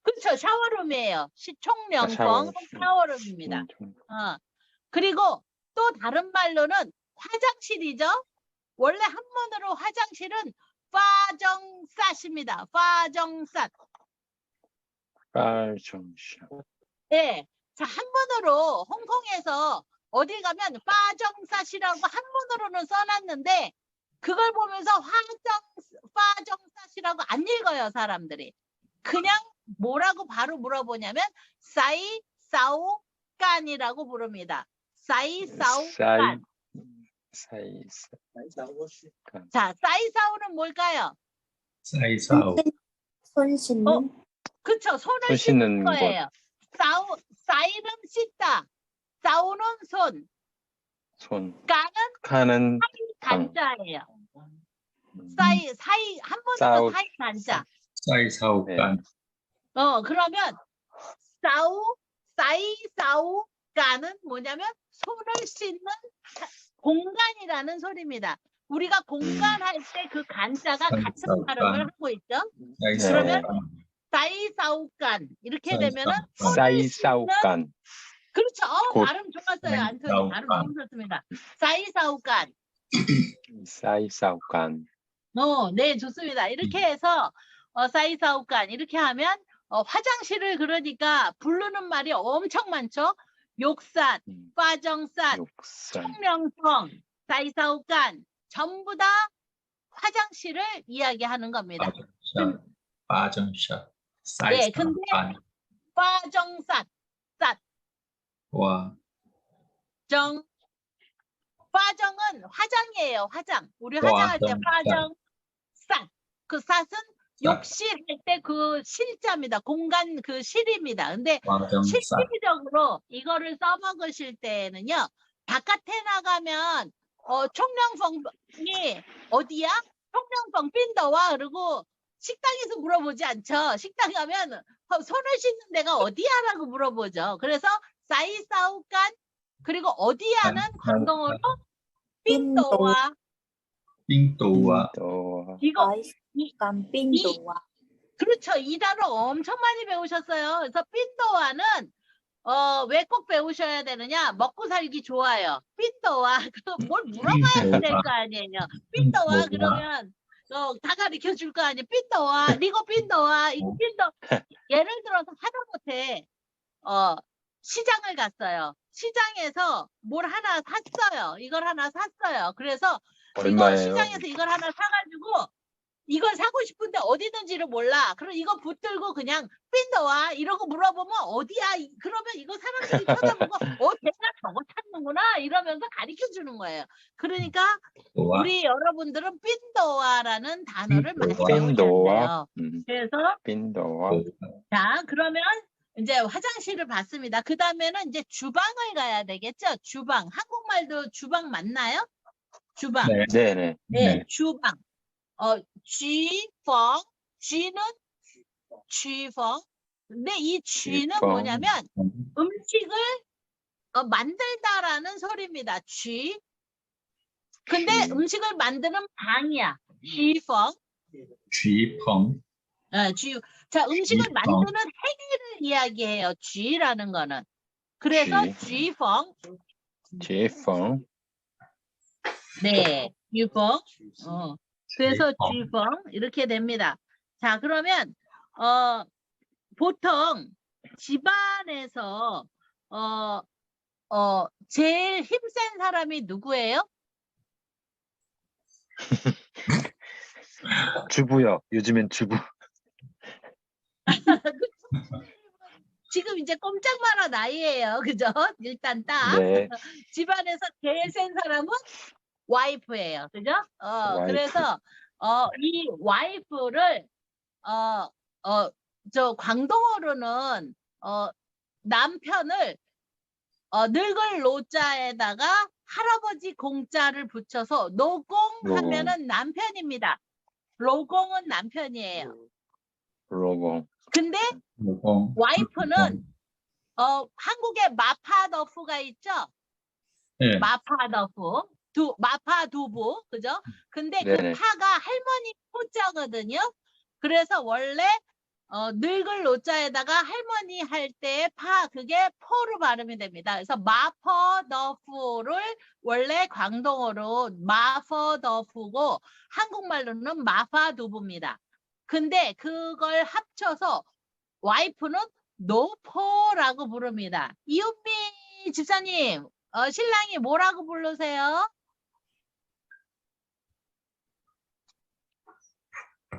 [SPEAKER 1] 그렇죠. 샤워룸이에요. 총령펑
[SPEAKER 2] 샤워실.
[SPEAKER 1] 샤워룸입니다. 그리고 또 다른 말로는 화장실이죠. 원래 한문으로 화장실은 파정삿입니다. 파정삿.
[SPEAKER 2] 빨정샷.
[SPEAKER 1] 네. 자, 한문으로 홍콩에서 어디 가면 파정삿이라고 한문으로는 써놨는데 그걸 보면서 파정삿이라고 안 읽어요, 사람들이. 그냥 뭐라고 바로 물어보냐면 사이 사오 깐이라고 부릅니다. 사이 사오 깐.
[SPEAKER 2] 사이.
[SPEAKER 1] 자, 사이 사오는 뭘까요?
[SPEAKER 4] 사이사오.
[SPEAKER 3] 손 씻는
[SPEAKER 1] 그쵸, 손을
[SPEAKER 2] 손 씻는
[SPEAKER 1] 씻는 거예요. 사이는 씻다. 사오는 손.
[SPEAKER 2] 손.
[SPEAKER 1] 까는
[SPEAKER 2] 칸은
[SPEAKER 1] 간자예요. 사이 한번으로
[SPEAKER 2] 사오.
[SPEAKER 1] 사이 간자.
[SPEAKER 4] 사이사오간.
[SPEAKER 1] 그러면 사이 사오 까는 뭐냐면 손을 씻는 공간이라는 소리입니다. 우리가 공간할 때 그 간자가 같은
[SPEAKER 4] 사이사오간.
[SPEAKER 1] 발음을 하고 있죠.
[SPEAKER 4] 사이사오간.
[SPEAKER 1] 사이사오간 이렇게 되면은
[SPEAKER 2] 사이사우간.
[SPEAKER 1] 그렇죠.
[SPEAKER 2] 곧.
[SPEAKER 1] 발음 좋았어요. 안토니 발음 너무 좋습니다. 사이사오간.
[SPEAKER 2] 사이사우간.
[SPEAKER 1] 네, 좋습니다. 이렇게 해서 사이사오간 이렇게 하면 화장실을 그러니까 부르는 말이 엄청 많죠. 욕삿, 빠정삿,
[SPEAKER 2] 욕산.
[SPEAKER 1] 총명성, 사이사오간 전부 다 화장실을 이야기하는 겁니다.
[SPEAKER 4] 빠정샷.
[SPEAKER 1] 네, 근데
[SPEAKER 4] 사이사오간.
[SPEAKER 1] 빠정삿,
[SPEAKER 4] 와.
[SPEAKER 1] 빠정은 화장이에요. 화장. 우리
[SPEAKER 4] 와,
[SPEAKER 1] 화장할 때
[SPEAKER 4] 좀,
[SPEAKER 1] 빠정, 삿. 그 삿은 욕실 할 때 그 실자입니다. 공간 그 실입니다. 근데
[SPEAKER 4] 빠정샷.
[SPEAKER 1] 실질적으로 이거를 써먹으실 때는요. 바깥에 나가면 총명펑이 어디야? 총명펑 빈더와 그러고 식당에서 물어보지 않죠. 식당 가면 손을 씻는 데가 어디야라고 물어보죠. 그래서 사이사우간 그리고 어디야는 광동어로 빈더와
[SPEAKER 4] 빙도와.
[SPEAKER 1] 이거
[SPEAKER 3] 간 빈도와
[SPEAKER 1] 그렇죠. 이 단어 엄청 많이 배우셨어요. 그래서 빈도와는 왜 꼭 배우셔야 되느냐? 먹고 살기 좋아요. 빈도와 뭘 물어봐야 될 거 아니에요. 빈도와 그러면 다 가르쳐 줄 거 아니에요. 빈도와 이거 빈도와 이거 빈도 예를 들어서 하다못해 시장을 갔어요. 시장에서 뭘 하나 샀어요. 이걸 하나 샀어요. 그래서 이거
[SPEAKER 2] 얼마예요?
[SPEAKER 1] 시장에서 이걸 하나 사가지고 이걸 사고 싶은데 어디 있는지를 몰라. 그럼 이거 붙들고 그냥 빈도와 이러고 물어보면 어디야? 그러면 이거 사람들이 쳐다보고 내가 저거 찾는구나 이러면서 가르쳐 주는 거예요. 그러니까 우리 여러분들은 빈도와라는 단어를 많이 배우셔야 돼요. 그래서
[SPEAKER 2] 빈도와.
[SPEAKER 1] 자, 그러면 이제 화장실을 봤습니다. 그 다음에는 이제 주방을 가야 되겠죠? 주방. 한국말도 주방 맞나요? 주방.
[SPEAKER 2] 네네.
[SPEAKER 1] 네, 주방. 쥐펑. 쥐는 쥐펑. 근데 이 쥐는
[SPEAKER 2] 쥐펑.
[SPEAKER 1] 뭐냐면 음식을 만들다라는 소리입니다. 쥐. 근데
[SPEAKER 2] 쥐.
[SPEAKER 1] 음식을 만드는 방이야. 쥐펑.
[SPEAKER 4] 쥐펑.
[SPEAKER 1] 쥐. 자, 음식을
[SPEAKER 4] 쥐펑.
[SPEAKER 1] 만드는 행위를 이야기해요. 쥐라는 거는. 그래서
[SPEAKER 2] 쥐.
[SPEAKER 1] 쥐펑.
[SPEAKER 2] 제펑.
[SPEAKER 1] 네, 쥐펑. 그래서
[SPEAKER 4] 쥐펑.
[SPEAKER 1] 쥐펑 이렇게 됩니다. 자, 그러면 보통 집안에서 제일 힘센 사람이 누구예요?
[SPEAKER 2] 주부요. 요즘엔 주부.
[SPEAKER 1] 지금 이제 꼼짝 말아 나이예요. 그죠? 일단 딱
[SPEAKER 2] 네.
[SPEAKER 1] 집안에서 제일 센 사람은 와이프예요. 그죠?
[SPEAKER 2] 와이프.
[SPEAKER 1] 그래서 이 와이프를 저 광동어로는 남편을 늙을 노자에다가 할아버지 공자를 붙여서 노공 하면은 남편입니다. 로공은 남편이에요.
[SPEAKER 2] 로공.
[SPEAKER 1] 근데
[SPEAKER 4] 로공.
[SPEAKER 1] 와이프는 한국에 마파더프가 있죠?
[SPEAKER 4] 예.
[SPEAKER 1] 마파더프. 마파두부. 그죠? 근데
[SPEAKER 2] 네네.
[SPEAKER 1] 그 파가 할머니 포자거든요. 그래서 원래 늙을 노자에다가 할머니 할 때 파, 그게 포로 발음이 됩니다. 그래서 마퍼더프를 원래 광동어로 마퍼더프고 한국말로는 마파두부입니다. 근데 그걸 합쳐서 와이프는 노포라고 부릅니다. 이은미 집사님, 신랑이 뭐라고 부르세요?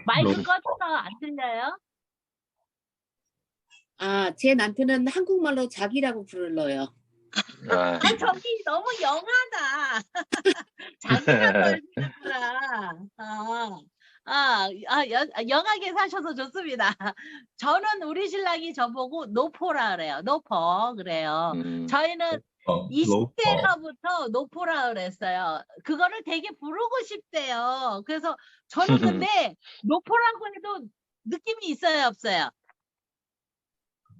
[SPEAKER 1] 마이크
[SPEAKER 4] 노포.
[SPEAKER 1] 꺼져서 안 들려요?
[SPEAKER 5] 제 남편은 한국말로 자기라고 불러요.
[SPEAKER 2] 아,
[SPEAKER 1] 저기 너무 영하다. 자기라고 하시는구나. 영하게 사셔서 좋습니다. 저는 우리 신랑이 저보고 노포라 그래요. 노포 그래요. 저희는
[SPEAKER 4] 로포.
[SPEAKER 1] 20대서부터 노포라 그랬어요. 그거를 되게 부르고 싶대요. 그래서 저는 근데 노포라고 해도 느낌이 있어요, 없어요?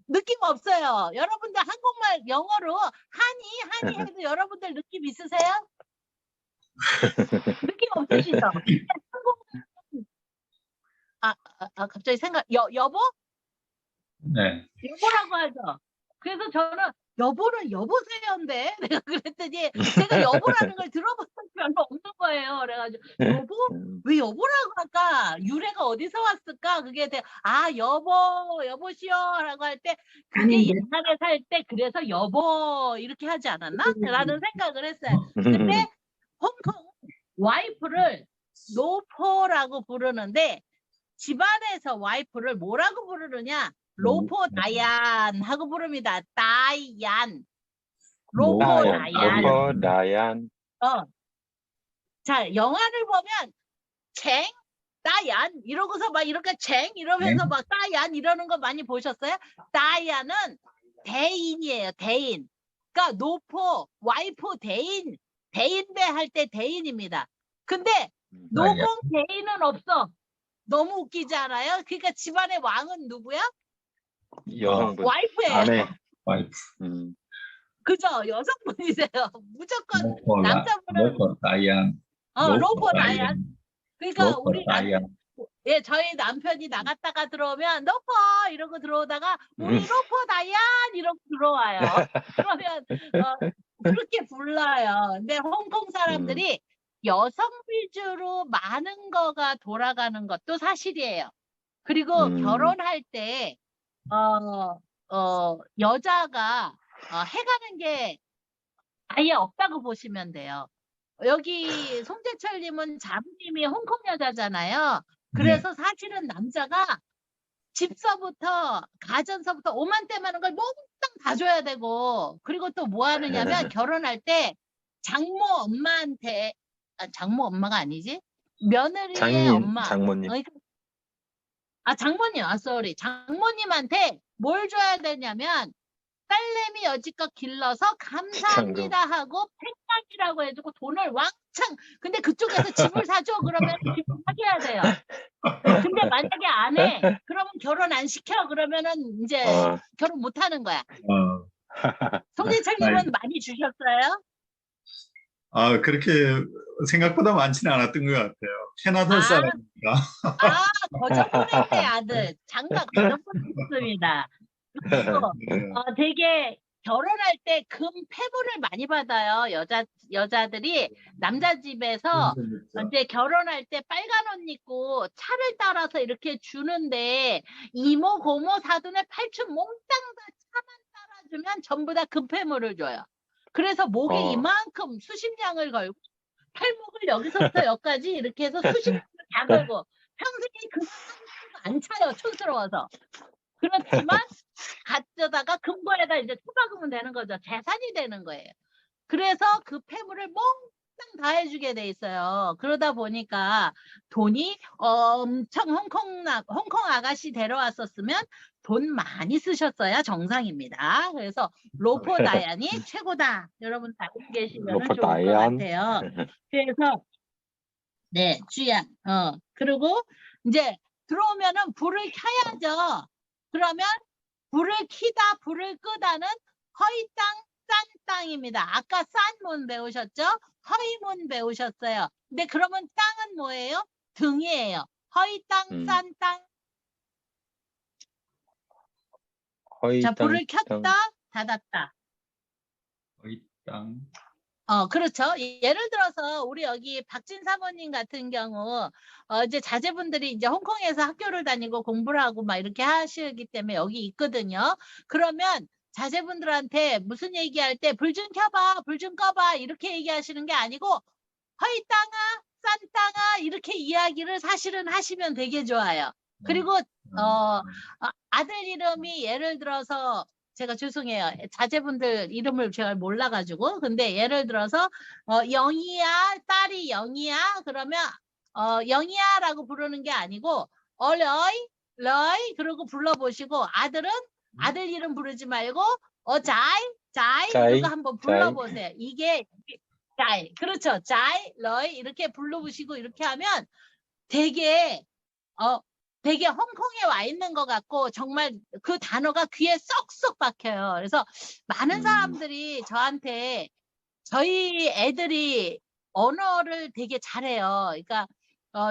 [SPEAKER 1] 느낌 없어요. 여러분들 한국말 영어로 하니 해도 여러분들 느낌 있으세요? 느낌 없으시죠? 갑자기 여보?
[SPEAKER 4] 네.
[SPEAKER 1] 여보라고 하죠. 그래서 저는 여보는 여보세요인데 내가 그랬더니 제가 여보라는 걸 들어본 적이 별로 없는 거예요. 그래가지고 여보? 왜 여보라고 할까? 유래가 어디서 왔을까? 그게 여보시오라고 할 때 그게 옛날에 살 때 그래서 여보 이렇게 하지 않았나? 라는 생각을 했어요. 근데 홍콩 와이프를 노포라고 부르는데 집안에서 와이프를 뭐라고 부르느냐? 로포 다얀 하고 부릅니다. 다얀. 로포 다얀.
[SPEAKER 2] 로포 다얀.
[SPEAKER 1] 자, 영화를 보면 쟁, 다얀 이러고서 막 이렇게 쟁 이러면서 막 다얀 이러는 거 많이 보셨어요? 다얀은 대인이에요. 대인. 그러니까 노포, 와이프 대인, 대인배 할 때 대인입니다. 근데 노공 대인은 없어. 너무 웃기지 않아요? 그러니까 집안의 왕은 누구야?
[SPEAKER 2] 여성분.
[SPEAKER 1] 와이프예요.
[SPEAKER 2] 아내.
[SPEAKER 4] 와이프.
[SPEAKER 1] 그죠? 여성분이세요. 무조건
[SPEAKER 4] 로포
[SPEAKER 1] 남자분은
[SPEAKER 4] 로포 다이안.
[SPEAKER 1] 로포 다얀. 그러니까
[SPEAKER 4] 로포
[SPEAKER 1] 우리
[SPEAKER 4] 다이안.
[SPEAKER 1] 저희 남편이 나갔다가 들어오면 로포 이러고 들어오다가 우리 로포 다얀 이러고 들어와요. 그러면 그렇게 불러요. 근데 홍콩 사람들이 여성 위주로 많은 거가 돌아가는 것도 사실이에요. 그리고 결혼할 때 여자가 해가는 게 아예 없다고 보시면 돼요. 여기 송재철님은 자부님이 홍콩 여자잖아요. 그래서 사실은 남자가 집서부터 가전서부터 오만때 많은 걸 몽땅 다 줘야 되고, 그리고 또 뭐 하느냐면 결혼할 때 장모 엄마한테 장모 엄마가 아니지? 며느리의 엄마.
[SPEAKER 2] 장모님.
[SPEAKER 1] 장모님, sorry. 장모님한테 뭘 줘야 되냐면, 딸내미 여지껏 길러서 감사합니다 하고 팽강이라고 해주고 돈을 왕창. 근데 그쪽에서 집을 사줘 그러면 집을 사줘야 돼요. 근데 만약에 안 해, 그러면 결혼 안 시켜 그러면은 이제 결혼 못 하는 거야. 송재철님은 많이 주셨어요?
[SPEAKER 4] 그렇게 생각보다 많지는 않았던 것 같아요. 캐나다 사람이니까.
[SPEAKER 1] 거저보냈네 아들. 장가 거저보냈습니다. 그리고 되게 결혼할 때 금 패물을 많이 받아요. 여자들이 남자 집에서 이제 결혼할 때 빨간 옷 입고 차를 따라서 이렇게 주는데 이모 고모 사돈의 팔촌 몽땅 다 차만 따라주면 전부 다 금패물을 줘요. 그래서 목에 이만큼 수십 냥을 걸고 팔목을 여기서부터 여기까지 이렇게 해서 수십 냥을 다 걸고 평생에 그 안 차요. 촌스러워서. 그렇지만 가져다가 금고에다 이제 처박으면 되는 거죠. 재산이 되는 거예요. 그래서 그 폐물을 몽땅 다 해주게 돼 있어요. 그러다 보니까 돈이 엄청 홍콩 아가씨 데려왔었으면 돈 많이 쓰셨어야 정상입니다. 그래서 로포 다이안이 최고다. 여러분 다 알고 계시면
[SPEAKER 2] 로포
[SPEAKER 1] 좋을 것
[SPEAKER 2] 다이안.
[SPEAKER 1] 같아요. 그래서 네, 주야. 그리고 이제 들어오면은 불을 켜야죠. 그러면 불을 켜다 불을 끄다는 허이 땅, 싼 땅입니다. 아까 싼 문 배우셨죠? 허이 문 배우셨어요. 근데 그러면 땅은 뭐예요? 등이에요. 허이 땅, 싼 땅.
[SPEAKER 2] 허이
[SPEAKER 1] 자,
[SPEAKER 2] 땅,
[SPEAKER 1] 불을 켰다, 닫았다.
[SPEAKER 4] 거의 땅.
[SPEAKER 1] 그렇죠. 예를 들어서 우리 여기 박진 사모님 같은 경우 이제 자제분들이 이제 홍콩에서 학교를 다니고 공부를 하고 막 이렇게 하시기 때문에 여기 있거든요. 그러면 자제분들한테 무슨 얘기할 때 불 좀 켜봐, 불 좀 꺼봐 이렇게 얘기하시는 게 아니고 허이 땅아, 싼 땅아 이렇게 이야기를 사실은 하시면 되게 좋아요. 그리고 아들 이름이 예를 들어서 제가 죄송해요. 자제분들 이름을 제가 몰라가지고. 근데 예를 들어서, 영희야, 딸이 영희야. 그러면, 영희야 라고 부르는 게 아니고, 러이, 그러고 불러보시고, 아들은 아들 이름 부르지 말고, 자이, 이러고 한번 불러보세요. 이게, 자이. 그렇죠. 자이, 러이, 이렇게 불러보시고, 이렇게 하면 되게 홍콩에 와 있는 것 같고 정말 그 단어가 귀에 쏙쏙 박혀요. 그래서 많은 사람들이 저한테 저희 애들이 언어를 되게 잘해요. 그러니까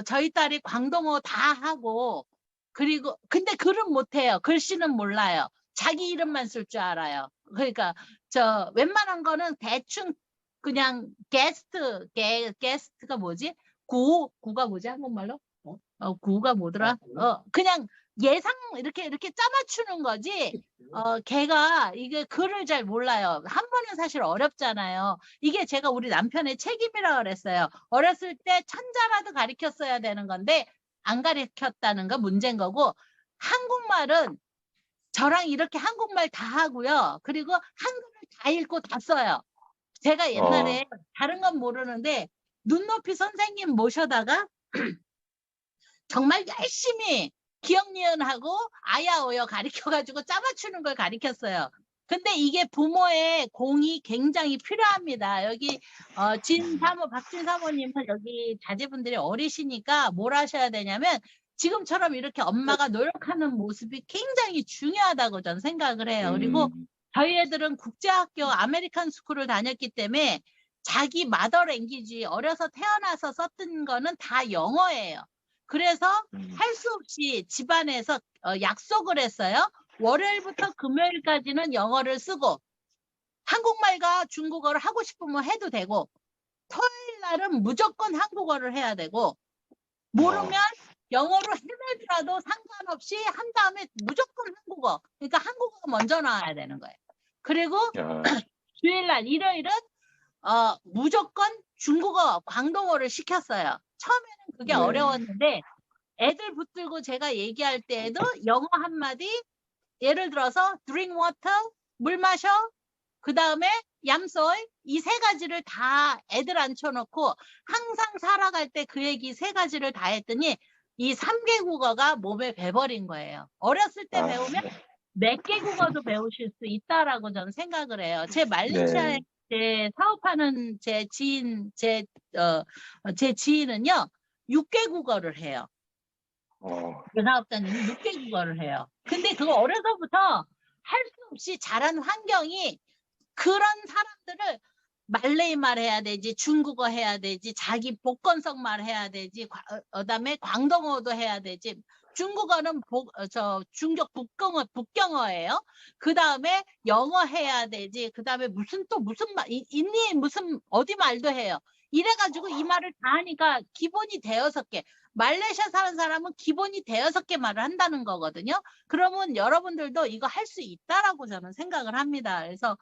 [SPEAKER 1] 저희 딸이 광동어 다 하고 그리고 근데 글은 못해요. 글씨는 몰라요. 자기 이름만 쓸 줄 알아요. 그러니까 저 웬만한 거는 대충 그냥 게스트가 뭐지? 구가 뭐지 한국말로? 구가 뭐더라? 그냥 예상 이렇게 짜맞추는 거지. 걔가 이게 글을 잘 몰라요. 한번은 사실 어렵잖아요. 이게 제가 우리 남편의 책임이라 그랬어요. 어렸을 때 천자라도 가르쳤어야 되는 건데 안 가르쳤다는 거 문제인 거고 한국말은 저랑 이렇게 한국말 다 하고요. 그리고 한글을 다 읽고 다 써요. 제가 옛날에 다른 건 모르는데 눈높이 선생님 모셔다가 정말 열심히 기억 니은하고 아야오여 가르쳐가지고 짜맞추는 걸 가르쳤어요. 근데 이게 부모의 공이 굉장히 필요합니다. 여기 박진 사모님은 여기 자제분들이 어리시니까 뭘 하셔야 되냐면 지금처럼 이렇게 엄마가 노력하는 모습이 굉장히 중요하다고 저는 생각을 해요. 그리고 저희 애들은 국제학교 아메리칸 스쿨을 다녔기 때문에 자기 마더 랭귀지 어려서 태어나서 썼던 거는 다 영어예요. 그래서 할 수 없이 집안에서 약속을 했어요. 월요일부터 금요일까지는 영어를 쓰고 한국말과 중국어를 하고 싶으면 해도 되고 토요일 날은 무조건 한국어를 해야 되고 모르면 영어로 헤매더라도 상관없이 한 다음에 무조건 한국어. 그러니까 한국어가 먼저 나와야 되는 거예요. 그리고 주일날 일요일은 무조건 중국어, 광동어를 시켰어요. 처음에는 그게 어려웠는데 애들 붙들고 제가 얘기할 때에도 영어 한마디 예를 들어서 drink water, 물 마셔. 그 다음에 얌소이 이 세 가지를 다 애들 앉혀놓고 항상 살아갈 때 그 얘기 세 가지를 다 했더니 이 3개 국어가 몸에 배버린 거예요. 어렸을 때 배우면 몇 개 국어도 배우실 수 있다라고 저는 생각을 해요. 제 말레이시아에 사업하는 제 지인은요 6개 국어를 해요. 그 사업자님이 6개 국어를 해요. 근데 그거 어려서부터 할 수 없이 자란 환경이 그런 사람들을 말레이 말 해야 되지, 중국어 해야 되지, 자기 복건성 말 해야 되지, 그다음에 광동어도 해야 되지. 중국어는 중국 북경어예요. 그 다음에 영어 해야 되지. 그 다음에 무슨 말, 인니 무슨 어디 말도 해요. 이래가지고 이 말을 다 하니까 기본이 대여섯 개. 말레이시아 사는 사람은 기본이 대여섯 개 말을 한다는 거거든요. 그러면 여러분들도 이거 할 수 있다라고 저는 생각을 합니다. 그래서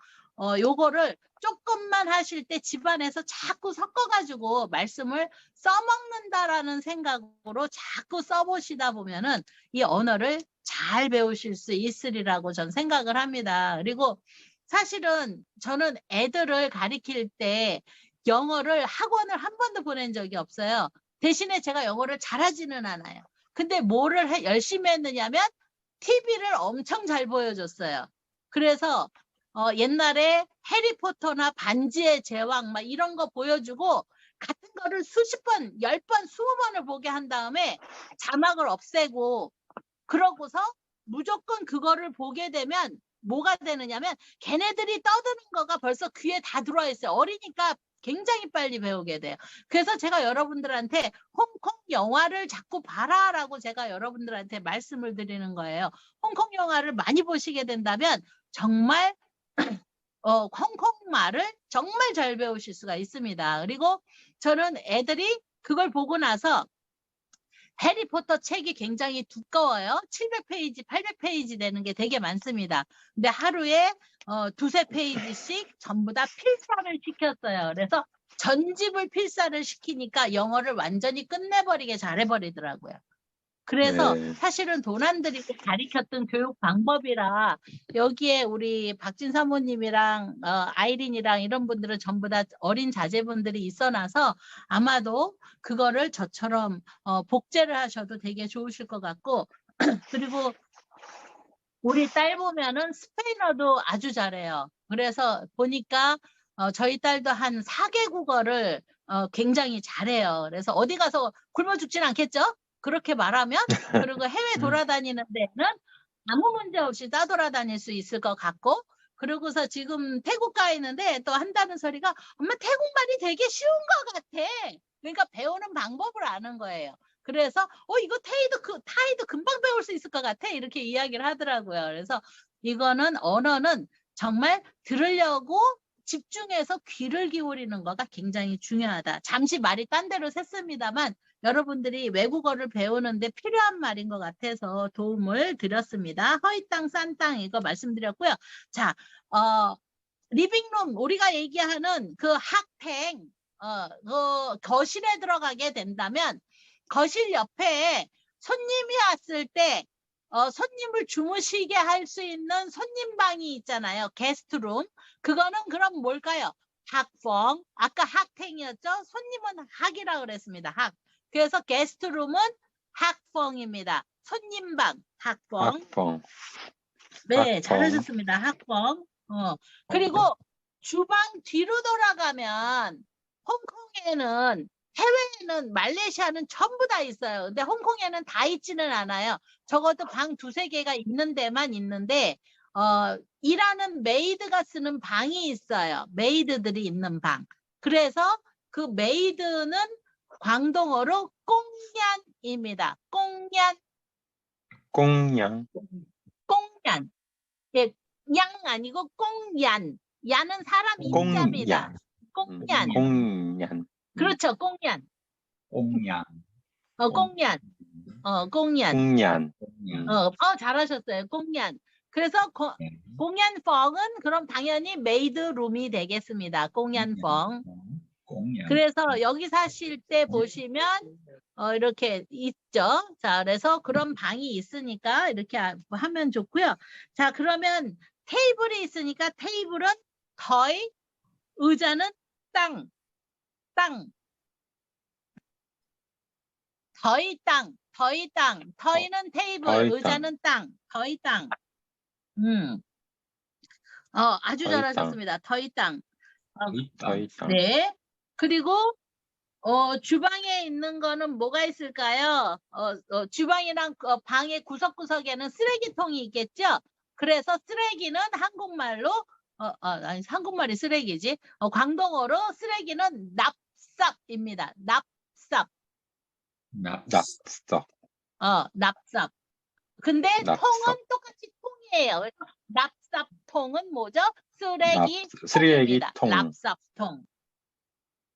[SPEAKER 1] 요거를 조금만 하실 때 집안에서 자꾸 섞어가지고 말씀을 써먹는다라는 생각으로 자꾸 써보시다 보면은 이 언어를 잘 배우실 수 있으리라고 전 생각을 합니다. 그리고 사실은 저는 애들을 가리킬 때 영어를 학원을 한 번도 보낸 적이 없어요. 대신에 제가 영어를 잘하지는 않아요. 근데 뭐를 열심히 했느냐면 TV를 엄청 잘 보여줬어요. 그래서 옛날에 해리포터나 반지의 제왕 막 이런 거 보여주고 같은 거를 수십 번, 10번, 20번을 보게 한 다음에 자막을 없애고 그러고서 무조건 그거를 보게 되면 뭐가 되느냐면 걔네들이 떠드는 거가 벌써 귀에 다 들어와 있어요. 어리니까 굉장히 빨리 배우게 돼요. 그래서 제가 여러분들한테 홍콩 영화를 자꾸 봐라라고 제가 여러분들한테 말씀을 드리는 거예요. 홍콩 영화를 많이 보시게 된다면 정말 홍콩말을 정말 잘 배우실 수가 있습니다. 그리고 저는 애들이 그걸 보고 나서 해리포터 책이 굉장히 두꺼워요. 700페이지, 800페이지 되는 게 되게 많습니다. 근데 하루에 두세 페이지씩 전부 다 필사를 시켰어요. 그래서 전집을 필사를 시키니까 영어를 완전히 끝내버리게 잘해버리더라고요. 그래서
[SPEAKER 6] 네.
[SPEAKER 1] 사실은 돈 안 들이고 가르쳤던 교육 방법이라 여기에 우리 박진 사모님이랑 아이린이랑 이런 분들은 전부 다 어린 자제분들이 있어놔서 아마도 그거를 저처럼 복제를 하셔도 되게 좋으실 것 같고 그리고 우리 딸 보면은 스페인어도 아주 잘해요. 그래서 보니까 저희 딸도 한 4개국어를 굉장히 잘해요. 그래서 어디 가서 굶어 죽진 않겠죠? 그렇게 말하면 그리고 해외 돌아다니는 데는 아무 문제 없이 따돌아다닐 수 있을 것 같고 그러고서 지금 태국 가 있는데 또 한다는 소리가 엄마 태국말이 되게 쉬운 것 같아. 그러니까 배우는 방법을 아는 거예요. 그래서 이거 타이도 금방 배울 수 있을 것 같아. 이렇게 이야기를 하더라고요. 그래서 이거는 언어는 정말 들으려고 집중해서 귀를 기울이는 거가 굉장히 중요하다. 잠시 말이 딴 데로 샜습니다만 여러분들이 외국어를 배우는데 필요한 말인 것 같아서 도움을 드렸습니다. 허이땅, 싼땅 이거 말씀드렸고요. 자, 리빙룸 우리가 얘기하는 그 학탱, 그 거실에 들어가게 된다면 거실 옆에 손님이 왔을 때 손님을 주무시게 할 수 있는 손님방이 있잖아요. 게스트룸. 그거는 그럼 뭘까요? 학펑. 아까 학탱이었죠? 손님은 학이라고 그랬습니다. 학. 그래서 게스트룸은 학펑입니다. 손님방, 학펑.
[SPEAKER 6] 학펑.
[SPEAKER 1] 네,
[SPEAKER 6] 학펑.
[SPEAKER 1] 잘하셨습니다. 학펑. 그리고 주방 뒤로 돌아가면 홍콩에는 해외에는 말레이시아는 전부 다 있어요. 근데 홍콩에는 다 있지는 않아요. 적어도 방 두세 개가 있는 데만 있는데 일하는 메이드가 쓰는 방이 있어요. 메이드들이 있는 방. 그래서 그 메이드는 광동어로 꽁냔입니다. 꽁냔.
[SPEAKER 6] 꽁냥.
[SPEAKER 1] 꽁냔. 예, 양 아니고 꽁얀. 야는 사람 인자입니다. 꽁냔.
[SPEAKER 6] 꽁냥.
[SPEAKER 1] 그렇죠. 꽁냔.
[SPEAKER 4] 옹양.
[SPEAKER 1] 꽁냔. 꽁냔.
[SPEAKER 6] 꽁냥.
[SPEAKER 1] 잘하셨어요. 꽁냔. 그래서 꽁냔펑은 그럼 당연히 메이드룸이 되겠습니다. 꽁냔펑.
[SPEAKER 4] 옹양.
[SPEAKER 1] 그래서 여기 사실 때 보시면 이렇게 있죠. 자, 그래서 그런 방이 있으니까 이렇게 하면 좋고요. 자, 그러면 테이블이 있으니까 테이블은 더이, 의자는 땅. 더이 땅. 더이는 테이블,
[SPEAKER 6] 더이 땅.
[SPEAKER 1] 의자는 땅. 더이 땅. 아주
[SPEAKER 6] 더이 땅.
[SPEAKER 1] 잘하셨습니다. 더이 땅.
[SPEAKER 6] 더이 땅.
[SPEAKER 1] 네. 그리고 주방에 있는 거는 뭐가 있을까요? 주방이랑 방의 구석구석에는 쓰레기통이 있겠죠? 그래서 쓰레기는 한국말로 아니 한국말이 쓰레기지. 광동어로 쓰레기는 납삽입니다. 납삽.
[SPEAKER 6] 납삽.
[SPEAKER 1] 납삽. 근데
[SPEAKER 6] 납삽.
[SPEAKER 1] 통은 똑같이 통이에요. 그래서 납삽통은 뭐죠? 쓰레기통입니다.
[SPEAKER 6] 쓰레기통.
[SPEAKER 1] 납삽통.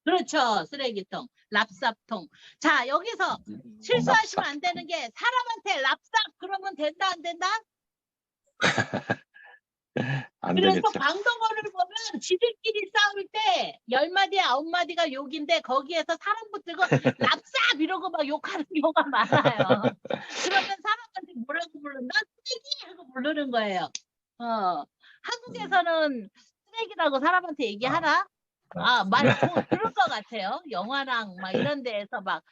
[SPEAKER 1] 그렇죠. 쓰레기통. 납삽통. 자, 여기서 실수하시면 안 되는 게 사람한테 납삽 그러면 된다 안 된다?
[SPEAKER 6] 안
[SPEAKER 1] 그래서
[SPEAKER 6] 되겠죠.
[SPEAKER 1] 광동어를 보면 지들끼리 싸울 때 10마디 9마디가 욕인데 거기에서 사람 붙들고 납삽 이러고 막 욕하는 경우가 많아요. 그러면 사람한테 뭐라고 부른다? 이러는 거예요. 한국에서는 쓰레기라고 사람한테 얘기하나? 그럴 것 같아요. 영화랑 막 이런 데에서 막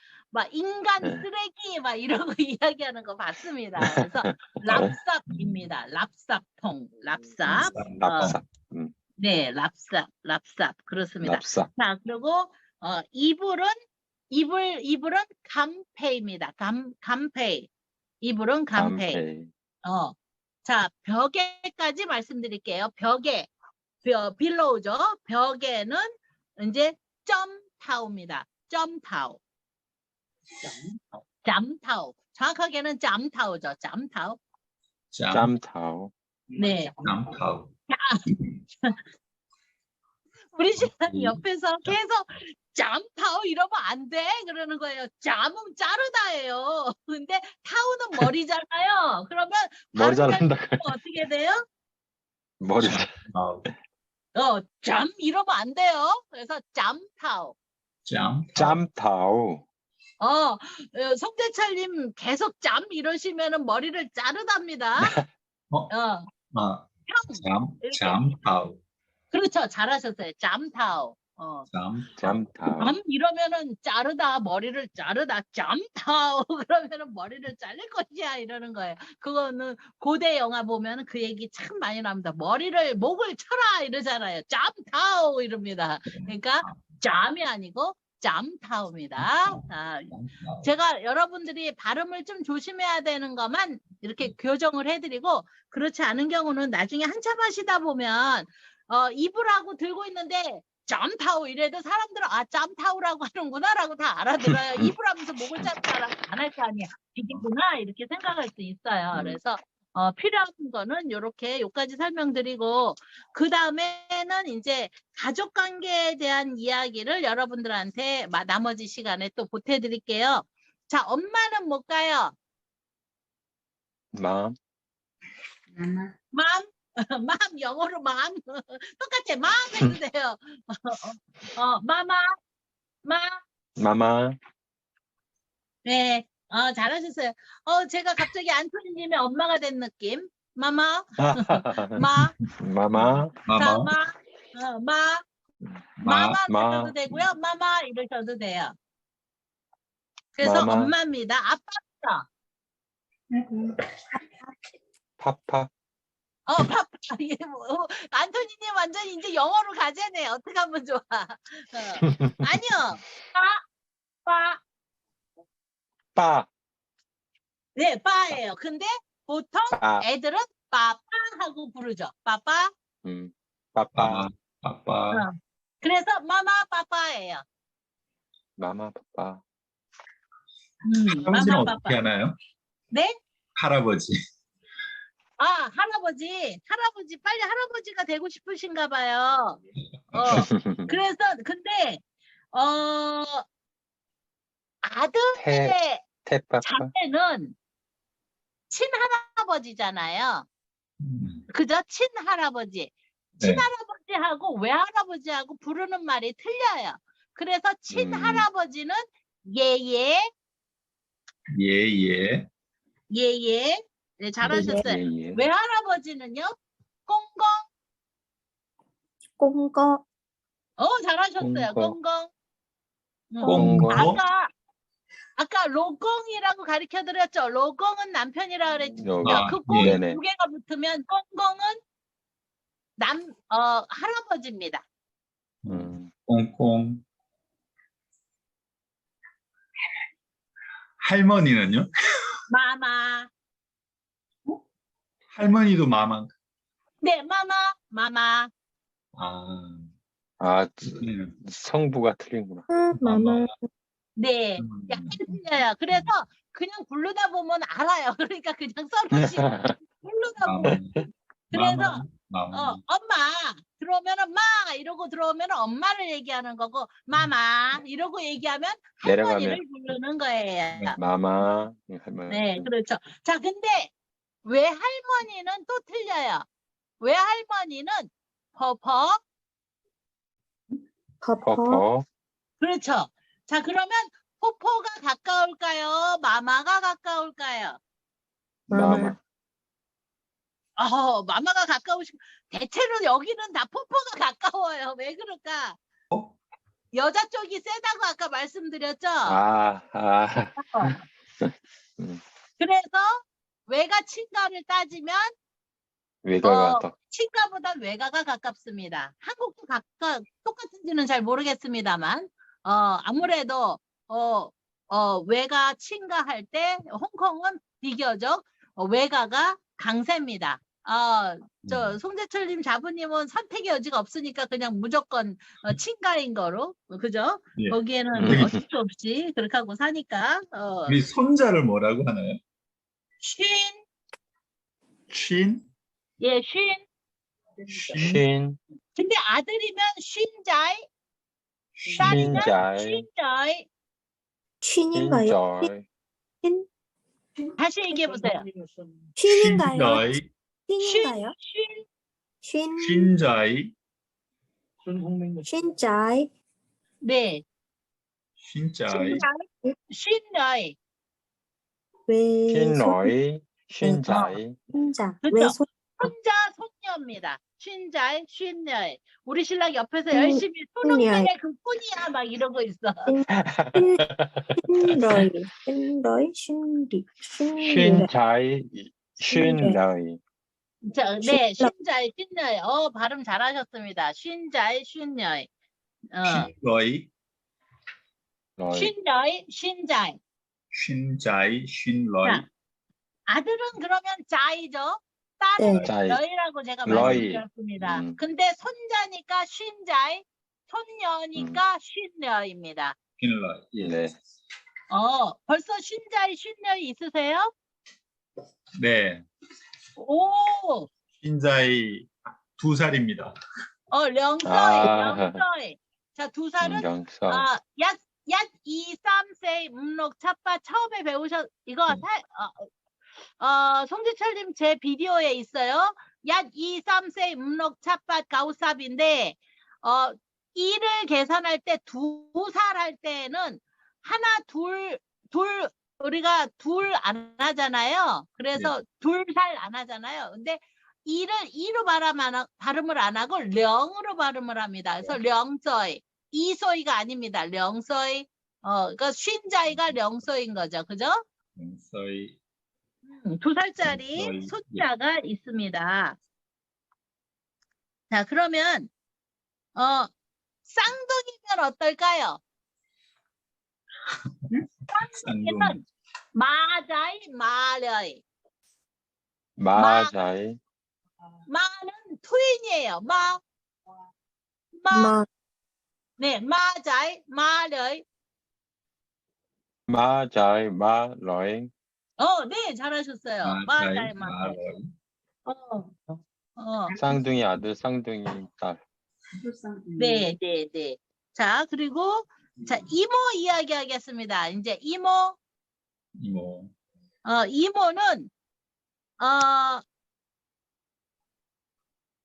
[SPEAKER 1] 인간 쓰레기 막 이러고 이야기하는 거 봤습니다. 그래서 랍삽입니다. 랍삽통, 랍삽.
[SPEAKER 6] 랍삽.
[SPEAKER 1] 네, 랍삽. 그렇습니다.
[SPEAKER 6] 랍삽.
[SPEAKER 1] 자, 그리고 이불은 감페입니다. 감페. 이불은 감페.
[SPEAKER 6] 감페.
[SPEAKER 1] 자, 벽에까지 말씀드릴게요. 빌로우죠. 벽에는 이제 점타우입니다. 점타우. 잠타우. 정확하게는 잠타우죠. 잠타우.
[SPEAKER 6] 짬타오.
[SPEAKER 1] 네.
[SPEAKER 4] 남타우.
[SPEAKER 1] 우리 신랑이 옆에서 계속 잠타우 이러면 안 돼. 그러는 거예요. 잠은 자르다예요. 근데 타우는 머리잖아요. 그러면
[SPEAKER 6] 머리
[SPEAKER 1] 발음이
[SPEAKER 6] 자른다.
[SPEAKER 1] 어떻게 돼요?
[SPEAKER 6] 머리.
[SPEAKER 1] 잠 이러면 안 돼요. 그래서 잠타우.
[SPEAKER 6] 짬타오.
[SPEAKER 1] 송대철님 계속 잠 이러시면은 머리를 자르답니다. 이렇게.
[SPEAKER 4] 잠타우.
[SPEAKER 1] 그렇죠. 잘하셨어요. 잠타우.
[SPEAKER 6] 짬타오.
[SPEAKER 1] 잠 이러면은 자르다 머리를 자르다 잠타우 그러면은 머리를 자를 것이야 이러는 거예요. 그거는 고대 영화 보면은 그 얘기 참 많이 나옵니다. 목을 쳐라 이러잖아요. 잠타우 이럽니다. 그러니까 잠이 아니고 잠타우입니다. 제가 여러분들이 발음을 좀 조심해야 되는 것만 이렇게 교정을 해드리고 그렇지 않은 경우는 나중에 한참 하시다 보면 이불하고 들고 있는데 잠타우 이래도 사람들은 잠타우라고 하는구나 라고 다 알아들어요. 이불하면서 목을 잡다라고 안 할 거 아니야. 이게구나 이렇게 생각할 수 있어요. 그래서 필요한 거는 요까지 설명드리고 그 다음에는 이제 가족관계에 대한 이야기를 여러분들한테 나머지 시간에 또 보태드릴게요. 자, 엄마는 뭘까요?
[SPEAKER 6] 맘.
[SPEAKER 1] 맘 영어로 맘 똑같아. 맘 해도 돼요.
[SPEAKER 6] 마마.
[SPEAKER 1] 네, 잘하셨어요. 제가 갑자기 안토니님의 엄마가 된 느낌. 마마,
[SPEAKER 6] 마마.
[SPEAKER 1] 자,
[SPEAKER 4] 마마.
[SPEAKER 1] 마마
[SPEAKER 6] 마.
[SPEAKER 1] 하셔도 되고요. 마마 이러셔도 돼요. 그래서
[SPEAKER 6] 마마.
[SPEAKER 1] 엄마입니다. 아빠입니다.
[SPEAKER 6] 파파.
[SPEAKER 1] 파파. 안토니님 완전 이제 영어로 가자네. 어떻게 하면 좋아? 아니요.
[SPEAKER 6] 빠.
[SPEAKER 1] 네, 빠예요. 근데 보통
[SPEAKER 6] 빠.
[SPEAKER 1] 애들은 빠빠 하고 부르죠. 빠빠.
[SPEAKER 6] 빠빠.
[SPEAKER 4] 아빠.
[SPEAKER 1] 그래서 마마 빠빠예요.
[SPEAKER 6] 마마 빠빠.
[SPEAKER 4] 할아버지는
[SPEAKER 1] 마마
[SPEAKER 4] 어떻게
[SPEAKER 1] 빠빠.
[SPEAKER 4] 하나요?
[SPEAKER 1] 네?
[SPEAKER 4] 할아버지.
[SPEAKER 1] 할아버지 빨리 할아버지가 되고 싶으신가 봐요. 그래서 근데 아들의
[SPEAKER 6] 태빠빠.
[SPEAKER 1] 자매는 친할아버지잖아요. 그죠? 친할아버지.
[SPEAKER 4] 네.
[SPEAKER 1] 친할아버지하고 외할아버지하고 부르는 말이 틀려요. 그래서 친할아버지는 예예.
[SPEAKER 4] 예예.
[SPEAKER 1] 네, 잘하셨어요.
[SPEAKER 6] 예.
[SPEAKER 1] 외할아버지는요? 꽁꽁.
[SPEAKER 3] 꽁거
[SPEAKER 1] 잘하셨어요.
[SPEAKER 6] 꽁꽁.
[SPEAKER 1] 꽁꽁.
[SPEAKER 4] 꽁꽁.
[SPEAKER 1] 아까 로꽁이라고 가르쳐 드렸죠. 로꽁은 남편이라 그랬죠. 그 꽁이
[SPEAKER 6] 네네.
[SPEAKER 1] 두 개가 붙으면 꽁꽁은 할아버지입니다.
[SPEAKER 4] 꽁꽁. 할머니는요?
[SPEAKER 1] 마마.
[SPEAKER 4] 할머니도 마마.
[SPEAKER 1] 네, 마마.
[SPEAKER 6] 성부가 틀린구나.
[SPEAKER 3] 마마
[SPEAKER 1] 네, 약간 틀려요. 그래서 그냥 부르다 보면 알아요. 그러니까 그냥 써놓으시고 부르다 보면. 그래서
[SPEAKER 4] 마마.
[SPEAKER 1] 엄마 들어오면은 마 이러고 들어오면은 엄마를 얘기하는 거고 마마 이러고 얘기하면 할머니를
[SPEAKER 6] 내려가면.
[SPEAKER 1] 부르는 거예요.
[SPEAKER 6] 마마. 할머니.
[SPEAKER 1] 네, 그렇죠. 자, 근데 외할머니는 또 틀려요. 외할머니는 퍼퍼.
[SPEAKER 6] 퍼퍼.
[SPEAKER 1] 그렇죠. 자, 그러면 포포가 가까울까요? 마마가 가까울까요?
[SPEAKER 6] 마마.
[SPEAKER 1] 마마가 가까우시고 대체로 여기는 다 포포가 가까워요. 왜 그럴까? 여자 쪽이 세다고 아까 말씀드렸죠? 그래서 외가 친가를 따지면
[SPEAKER 6] 외가가 더.
[SPEAKER 1] 친가보다 외가가 가깝습니다. 한국도 똑같은지는 잘 모르겠습니다만 아무래도 외가 친가 할 때 홍콩은 비교적 외가가 강세입니다. 저 송재철님 자부님은 선택의 여지가 없으니까 그냥 무조건 친가인 거로 그죠?
[SPEAKER 4] 예.
[SPEAKER 1] 거기에는 어쩔 수 없이 그렇게 하고 사니까
[SPEAKER 4] 우리 손자를 뭐라고 하나요?
[SPEAKER 1] 쉰,
[SPEAKER 4] 쉰?
[SPEAKER 1] 예, 쉰.
[SPEAKER 6] 쉰,
[SPEAKER 1] 근데 아들이면 쉰자이, 딸이면
[SPEAKER 6] 쉰자이,
[SPEAKER 1] 쉰자이.
[SPEAKER 3] 쉰인가요?
[SPEAKER 6] 쉰자이,
[SPEAKER 1] 다시 얘기해 보세요.
[SPEAKER 3] 쉰인가요?
[SPEAKER 4] 쉰자이,
[SPEAKER 3] 쉰인가요?
[SPEAKER 1] 쉰.
[SPEAKER 4] 쉰자이,
[SPEAKER 3] 쉰자이.
[SPEAKER 1] 네.
[SPEAKER 4] 쉰자이,
[SPEAKER 1] 쉰자이.
[SPEAKER 3] 왜
[SPEAKER 6] 쉰너이, 쉰자이,
[SPEAKER 3] 손자?
[SPEAKER 1] 그쵸?
[SPEAKER 3] 왜 손?
[SPEAKER 1] 손자, 손녀입니다. 쉰자이, 쉰녀이. 우리 신랑 옆에서
[SPEAKER 3] 음,
[SPEAKER 1] 열심히 손흥민의 그 꾼이야 막 이러고 있어.
[SPEAKER 3] 쉰러이, 쉰러이, 쉰리,
[SPEAKER 6] 쉰자이, 쉰너이.
[SPEAKER 1] 네, 쉰자이, 쉰녀이. 발음 잘하셨습니다. 쉰자이, 쉰녀이.
[SPEAKER 4] 쉰러이,
[SPEAKER 6] 너이.
[SPEAKER 1] 쉰자이, 쉰자이.
[SPEAKER 4] 쉰자이, 쉰러이.
[SPEAKER 1] 자, 아들은 그러면 자이죠. 딸은
[SPEAKER 3] 네.
[SPEAKER 6] 자이.
[SPEAKER 1] 러이라고 제가
[SPEAKER 6] 러이.
[SPEAKER 1] 말씀드렸습니다.
[SPEAKER 6] 음.
[SPEAKER 1] 근데 손자니까 쉰자이, 손녀니까 쉰녀입니다.
[SPEAKER 4] 쉰러이. 예.
[SPEAKER 6] 네.
[SPEAKER 1] 벌써 쉰자이, 쉰녀이 있으세요?
[SPEAKER 4] 네.
[SPEAKER 1] 오,
[SPEAKER 4] 쉰자이 2살입니다.
[SPEAKER 1] 령서이,
[SPEAKER 6] 아.
[SPEAKER 1] 령서이. 자, 두 살은
[SPEAKER 6] 영서.
[SPEAKER 1] 얏 2, 3세 음록 찻바 처음에 배우셨 이거 송지철님 제 비디오에 있어요. 얏 2, 3세 음록 찻바 가우삽인데 1을 계산할 때 2살 할 때는 하나 둘 우리가 둘 안 하잖아요. 그래서 2살 안 하잖아요. 근데 2를 2로 발음을 안 하고 령으로 발음을 합니다. 그래서 령서이 이소이가 아닙니다. 령서이. 그러니까 쉰자이가 령서인 거죠. 그죠?
[SPEAKER 4] 령서이.
[SPEAKER 1] 2살짜리
[SPEAKER 4] 령서이.
[SPEAKER 1] 손자가 있습니다. 자, 그러면 쌍둥이면 어떨까요? 쌍둥이면 마자이, 마려이.
[SPEAKER 6] 마자이.
[SPEAKER 1] 마는 트윈이에요. 마. 네, 마자이, 마려이.
[SPEAKER 6] 마자이, 마러이.
[SPEAKER 1] 네, 잘하셨어요.
[SPEAKER 4] 마자이,
[SPEAKER 1] 마자이, 마려이.
[SPEAKER 4] 마러이.
[SPEAKER 6] 쌍둥이 아들, 쌍둥이 딸.
[SPEAKER 1] 네. 자, 그리고 자, 이모 이야기 하겠습니다. 이제 이모.
[SPEAKER 4] 이모.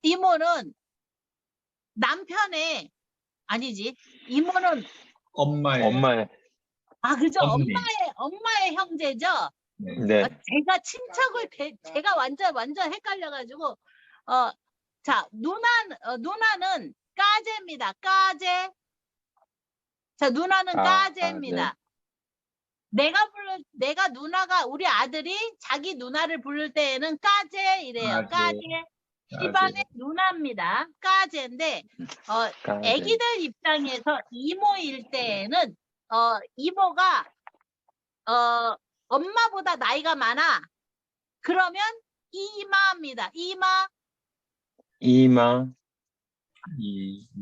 [SPEAKER 1] 이모는 남편의 아니지. 이모는
[SPEAKER 4] 엄마의.
[SPEAKER 1] 그죠.
[SPEAKER 4] 언니.
[SPEAKER 1] 엄마의 형제죠.
[SPEAKER 6] 네.
[SPEAKER 1] 제가 친척을 제가 완전 헷갈려가지고 자, 누나는 까제입니다. 까제. 자, 누나는 까제입니다. 내가 누나가 우리 아들이 자기 누나를 부를 때에는 까제 이래요. 까제. 집안의 누나입니다. 까제인데 애기들 입장에서 이모일 때에는 이모가 엄마보다 나이가 많아. 그러면 이마입니다. 이마.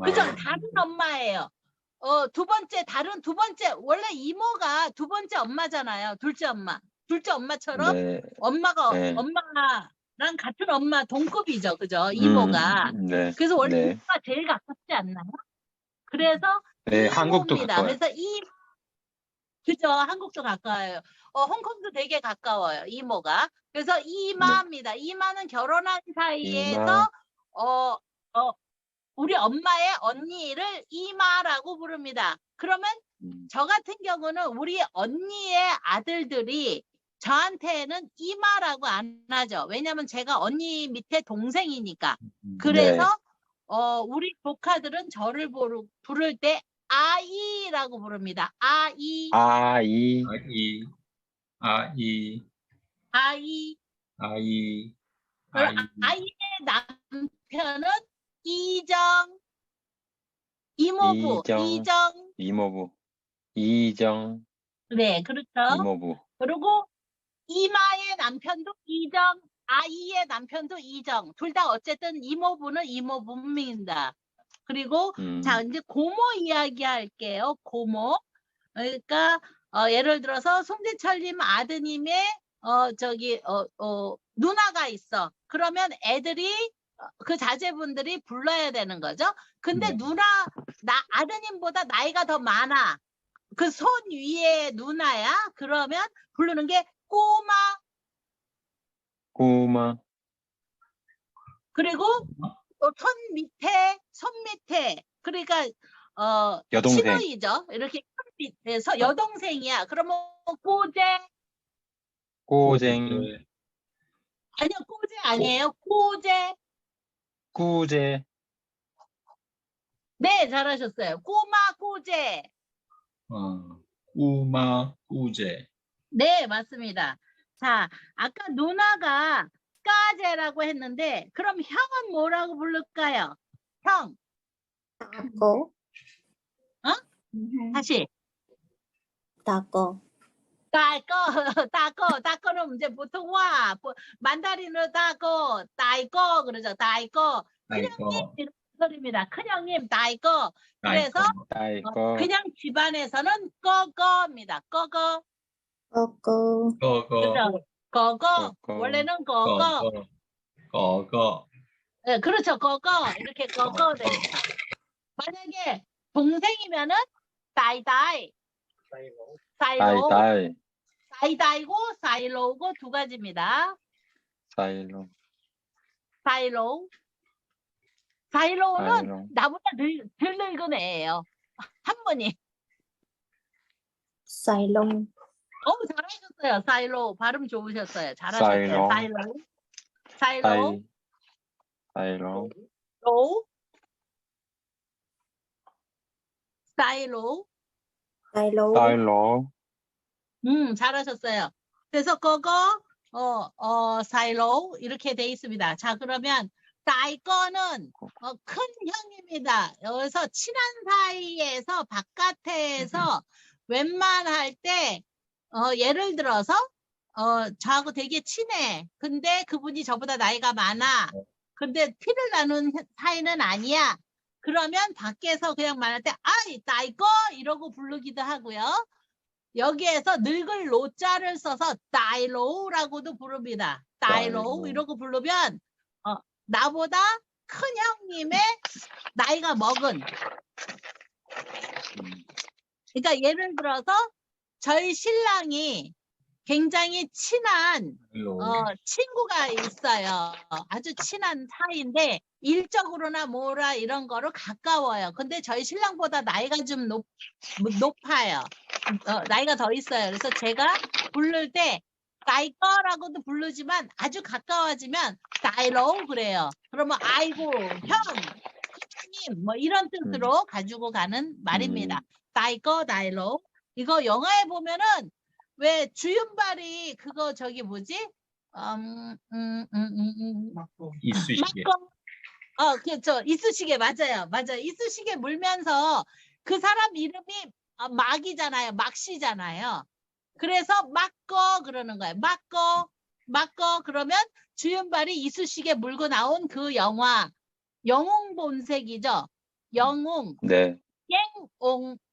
[SPEAKER 1] 그죠? 다른 엄마예요. 두 번째 원래 이모가 두 번째 엄마잖아요. 둘째 엄마처럼
[SPEAKER 6] 네.
[SPEAKER 1] 엄마가
[SPEAKER 6] 네.
[SPEAKER 1] 엄마랑 같은 엄마 동급이죠. 그죠? 이모가.
[SPEAKER 6] 네.
[SPEAKER 1] 그래서 원래
[SPEAKER 6] 네.
[SPEAKER 1] 이모가 제일 가깝지 않나요? 그래서
[SPEAKER 6] 네, 한국도
[SPEAKER 1] 이모입니다.
[SPEAKER 6] 가까워요.
[SPEAKER 1] 그래서 그죠? 한국도 가까워요. 홍콩도 되게 가까워요. 이모가. 그래서 이마입니다. 이마는 결혼한 사이에서 우리 엄마의 언니를 이마라고 부릅니다. 그러면 저 같은 경우는 우리 언니의 아들들이 저한테는 이마라고 안 하죠. 왜냐면 제가 언니 밑에 동생이니까. 그래서 우리 조카들은 저를 부를 때 아이라고 부릅니다. 아이.
[SPEAKER 6] 아이,
[SPEAKER 4] 아이,
[SPEAKER 1] 아이.
[SPEAKER 4] 아이,
[SPEAKER 1] 그리고
[SPEAKER 4] 아이,
[SPEAKER 1] 아이의 남편은 이정. 이모부. 이정.
[SPEAKER 6] 이모부, 이정,
[SPEAKER 1] 네, 그렇죠.
[SPEAKER 6] 이모부.
[SPEAKER 1] 그리고 이마의 남편도 이정, 아이의 남편도 이정. 둘 다 어쨌든 이모부는 이모부입니다. 그리고 자, 이제 고모 이야기 할게요. 고모. 그러니까 예를 들어서 송재철님 아드님의 누나가 있어. 그러면 애들이 그 자제분들이 불러야 되는 거죠. 근데
[SPEAKER 4] 네.
[SPEAKER 1] 아드님보다 나이가 더 많아. 그 손 위에 누나야. 그러면 부르는 게 꼬마.
[SPEAKER 6] 꼬마,
[SPEAKER 1] 그리고 손 밑에 그러니까
[SPEAKER 6] 여동생.
[SPEAKER 1] 시누이죠. 이렇게 손 밑에서 여동생이야. 그러면 꼬제.
[SPEAKER 6] 꼬쟁,
[SPEAKER 1] 아니요, 꼬제 아니에요. 꼬제.
[SPEAKER 6] 꾸제,
[SPEAKER 1] 네, 잘하셨어요. 꼬마 꼬제.
[SPEAKER 4] 꼬마, 꾸제,
[SPEAKER 1] 네, 맞습니다. 자, 아까 누나가 까제라고 했는데 그럼 형은 뭐라고 부를까요? 형.
[SPEAKER 3] 따거.
[SPEAKER 1] 다시.
[SPEAKER 3] 따거.
[SPEAKER 1] 따거는 이제 보통 만다린으로 따거 그러죠. 따거. 큰형님 이런 소리입니다. 큰형님 따거. 그래서
[SPEAKER 6] 따이거,
[SPEAKER 1] 그냥 집안에서는 꺼거입니다. 꺼거.
[SPEAKER 3] 꺼꺼.
[SPEAKER 1] 그죠? 꺼거.
[SPEAKER 6] 꺼거.
[SPEAKER 1] 원래는 꺼거.
[SPEAKER 4] 거거,
[SPEAKER 1] 네, 그렇죠. 꺼거. 이렇게 꺼거 됩니다. 만약에 동생이면은 따이따이. 사이로.
[SPEAKER 6] 따이따이,
[SPEAKER 1] 사이다이고 사이로우고 두 가지입니다.
[SPEAKER 6] 사이로,
[SPEAKER 1] 사이로우는
[SPEAKER 6] 사이로.
[SPEAKER 1] 나보다 덜 늙은 애예요. 한 분이.
[SPEAKER 3] 사이롱.
[SPEAKER 1] 잘하셨어요. 사이로우. 발음 좋으셨어요. 잘하셨어요.
[SPEAKER 6] 사이로.
[SPEAKER 1] 사이로우.
[SPEAKER 6] 사이로,
[SPEAKER 1] 로우. 사이로우.
[SPEAKER 3] 사이로.
[SPEAKER 6] 사이로,
[SPEAKER 1] 잘하셨어요. 그래서 그거 사이로우 이렇게 돼 있습니다. 자, 그러면 따이거는 큰 형입니다. 여기서 친한 사이에서 바깥에서 웬만할 때 예를 들어서 저하고 되게 친해. 근데 그분이 저보다 나이가 많아. 근데 피를 나눈 사이는 아니야. 그러면 밖에서 그냥 말할 때 아이 따이거 이러고 부르기도 하고요. 여기에서 늙을 로자를 써서 따이로우라고도 부릅니다. 따이로우
[SPEAKER 6] 따이로우.
[SPEAKER 1] 이러고 부르면 나보다 큰 형님의 나이가 먹은. 그러니까 예를 들어서 저희 신랑이 굉장히 친한 친구가 있어요. 아주 친한 사이인데 일적으로나 뭐라 이런 거로 가까워요. 근데 저희 신랑보다 나이가 좀 높아요. 나이가 더 있어요. 그래서 제가 부를 때 따이꺼라고도 부르지만 아주 가까워지면 따이로우 그래요. 그러면 아이고 형, 형님 뭐 이런 뜻으로 가지고 가는 말입니다. 따이꺼, 따이로우. 이거 영화에 보면은 왜 주윤발이 그거 저기 뭐지?
[SPEAKER 4] 이쑤시개,
[SPEAKER 1] 그렇죠. 이쑤시개 맞아요. 맞아요. 이쑤시개 물면서 그 사람 이름이 막이잖아요. 막씨잖아요. 그래서 막거 그러는 거예요. 막거 그러면 주윤발이 이쑤시개 물고 나온 그 영화 영웅본색이죠. 영웅.
[SPEAKER 6] 네,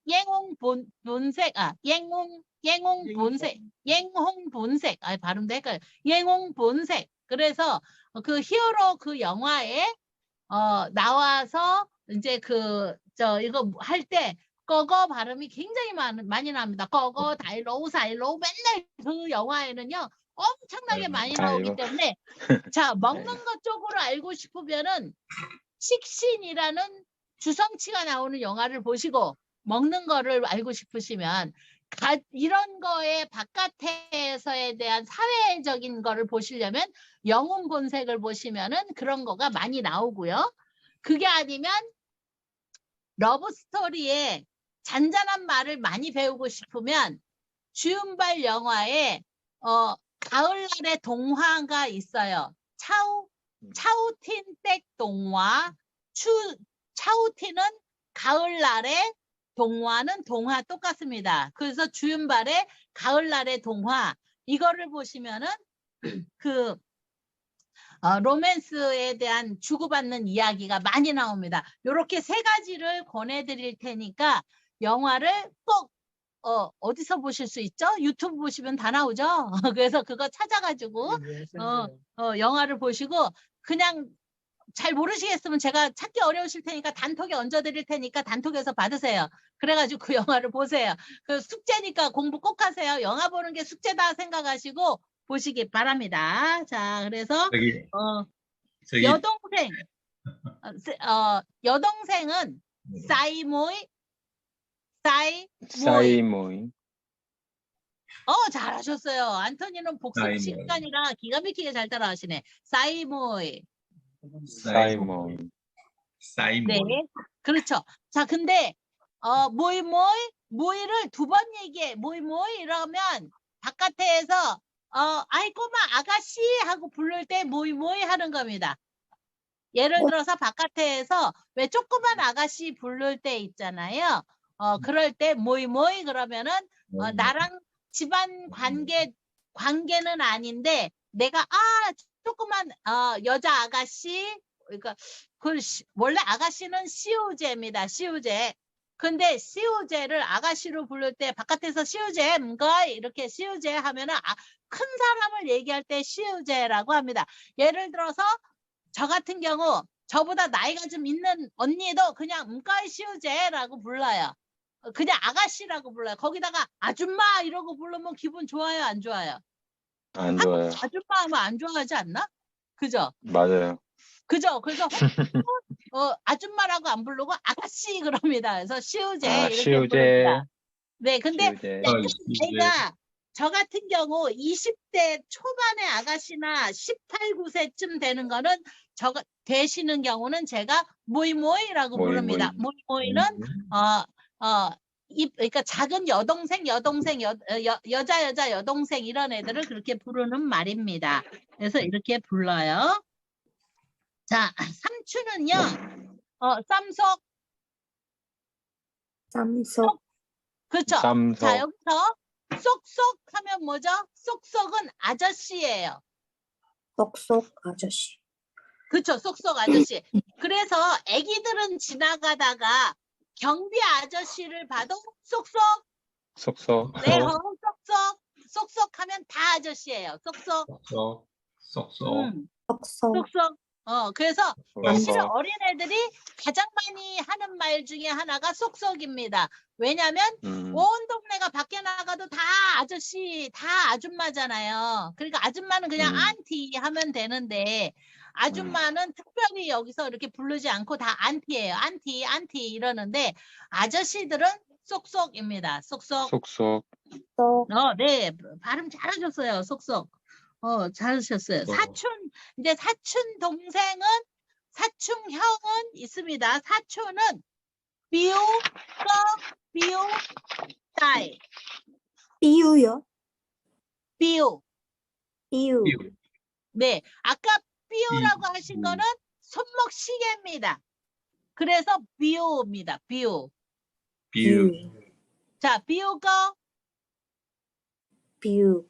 [SPEAKER 1] 영웅본색. 영웅본색. 발음도 헷갈려. 영웅본색. 그래서 그 히어로 그 영화에 나와서 이제 이거 할 때 꺼거 발음이 굉장히 많이 납니다. 꺼거, 다이로우, 사이로우 맨날 그 영화에는요 엄청나게 많이 나오기 때문에 자 먹는 것 쪽으로 알고 싶으면은 식신이라는 주성치가 나오는 영화를 보시고 먹는 거를 알고 싶으시면 이런 거에 바깥에서에 대한 사회적인 거를 보시려면 영혼 본색을 보시면은 그런 거가 많이 나오고요. 그게 아니면 러브 스토리에 잔잔한 말을 많이 배우고 싶으면 주윤발 영화에 가을날의 동화가 있어요. 차우틴 백 동화. 차우틴은 가을날의 동화는 동화 똑같습니다. 그래서 주윤발의 가을날의 동화 이거를 보시면은 그 로맨스에 대한 주고받는 이야기가 많이 나옵니다. 이렇게 세 가지를 권해드릴 테니까 영화를 꼭 어디서 보실 수 있죠? 유튜브 보시면 다 나오죠? 그래서 그거 찾아가지고 영화를 보시고 그냥 잘 모르시겠으면 제가 찾기 어려우실 테니까 단톡에 얹어드릴 테니까 단톡에서 받으세요. 그래가지고 그 영화를 보세요. 그 숙제니까 공부 꼭 하세요. 영화 보는 게 숙제다 생각하시고 보시기 바랍니다. 자, 그래서
[SPEAKER 4] 저기
[SPEAKER 1] 여동생, 여동생은 사이모이,
[SPEAKER 6] 사이모이.
[SPEAKER 1] 잘하셨어요. 안토니는 복습
[SPEAKER 4] 사이모이.
[SPEAKER 1] 시간이라 기가 막히게 잘 따라하시네. 사이모이.
[SPEAKER 6] 사이모이.
[SPEAKER 1] 네,
[SPEAKER 4] 사이몬.
[SPEAKER 1] 그렇죠. 자, 근데 모이를 두 번 얘기해. 모이 이러면 바깥에서 아이 꼬마 아가씨 하고 부를 때 모이 하는 겁니다. 예를 들어서 바깥에서 왜 조그만 아가씨 부를 때 있잖아요. 그럴 때 모이 그러면은 나랑 집안 관계는 아닌데 내가 조그만 여자 아가씨, 그러니까 원래 아가씨는 시우제입니다. 시우제. 근데 시우제를 아가씨로 부를 때 바깥에서 시우제 뭔가 이렇게 시우제 하면은 큰 사람을 얘기할 때 시우제라고 합니다. 예를 들어서 저 같은 경우 저보다 나이가 좀 있는 언니도 그냥 문과의 시우제라고 불러요. 그냥 아가씨라고 불러요. 거기다가 아줌마 이러고 부르면 기분 좋아요, 안 좋아요?
[SPEAKER 6] 안 좋아요.
[SPEAKER 1] 아줌마 하면 안 좋아하지 않나? 그죠?
[SPEAKER 6] 맞아요.
[SPEAKER 1] 그죠? 그래서 아줌마라고 안 부르고 아가씨 그럽니다. 그래서 시우제 이렇게
[SPEAKER 6] 시우제.
[SPEAKER 1] 부릅니다. 네, 근데
[SPEAKER 6] 시우제.
[SPEAKER 1] 약간 나이가 저 같은 경우 20대 초반의 아가씨나 18, 9세쯤 되는 거는 되시는 경우는 제가 모이라고
[SPEAKER 6] 모이,
[SPEAKER 1] 부릅니다. 모이는 그러니까 작은 여동생, 여자 여동생 이런 애들을 그렇게 부르는 말입니다. 그래서 이렇게 불러요. 자, 삼촌은요. 쌈속.
[SPEAKER 3] 쌈속.
[SPEAKER 1] 그렇죠.
[SPEAKER 6] 쌈속.
[SPEAKER 1] 자, 여기서 쏙쏙 하면 뭐죠? 쏙쏙은 아저씨예요.
[SPEAKER 3] 쏙쏙 아저씨.
[SPEAKER 1] 그렇죠. 쏙쏙 아저씨. 그래서 애기들은 지나가다가 경비 아저씨를 봐도 쏙쏙.
[SPEAKER 6] 쏙쏙.
[SPEAKER 1] 네, 쏙쏙 하면 다 아저씨예요. 쏙쏙.
[SPEAKER 4] 쏙쏙.
[SPEAKER 1] 쏙쏙. 그래서 사실은
[SPEAKER 6] 쏙쏙.
[SPEAKER 1] 어린애들이 가장 많이 하는 말 중에 하나가 쏙쏙입니다. 왜냐면 온 동네가 밖에 나가도 다 아저씨, 다 아줌마잖아요. 그러니까 아줌마는 그냥 안티 하면 되는데 아줌마는 특별히 여기서 이렇게 부르지 않고 다 안티예요. 안티 이러는데 아저씨들은 쏙쏙입니다. 쏙쏙.
[SPEAKER 6] 쏙쏙.
[SPEAKER 1] 네, 발음 잘하셨어요. 쏙쏙. 잘하셨어요. 이제 사촌 동생은, 사촌 형은 있습니다. 사촌은 비우, 다이.
[SPEAKER 3] 삐우요?
[SPEAKER 1] 비우.
[SPEAKER 3] 삐우.
[SPEAKER 1] 네, 아까 비우라고 하신 거는 손목 시계입니다. 그래서 비우입니다. 비우. 자, 비우거.
[SPEAKER 3] 삐우.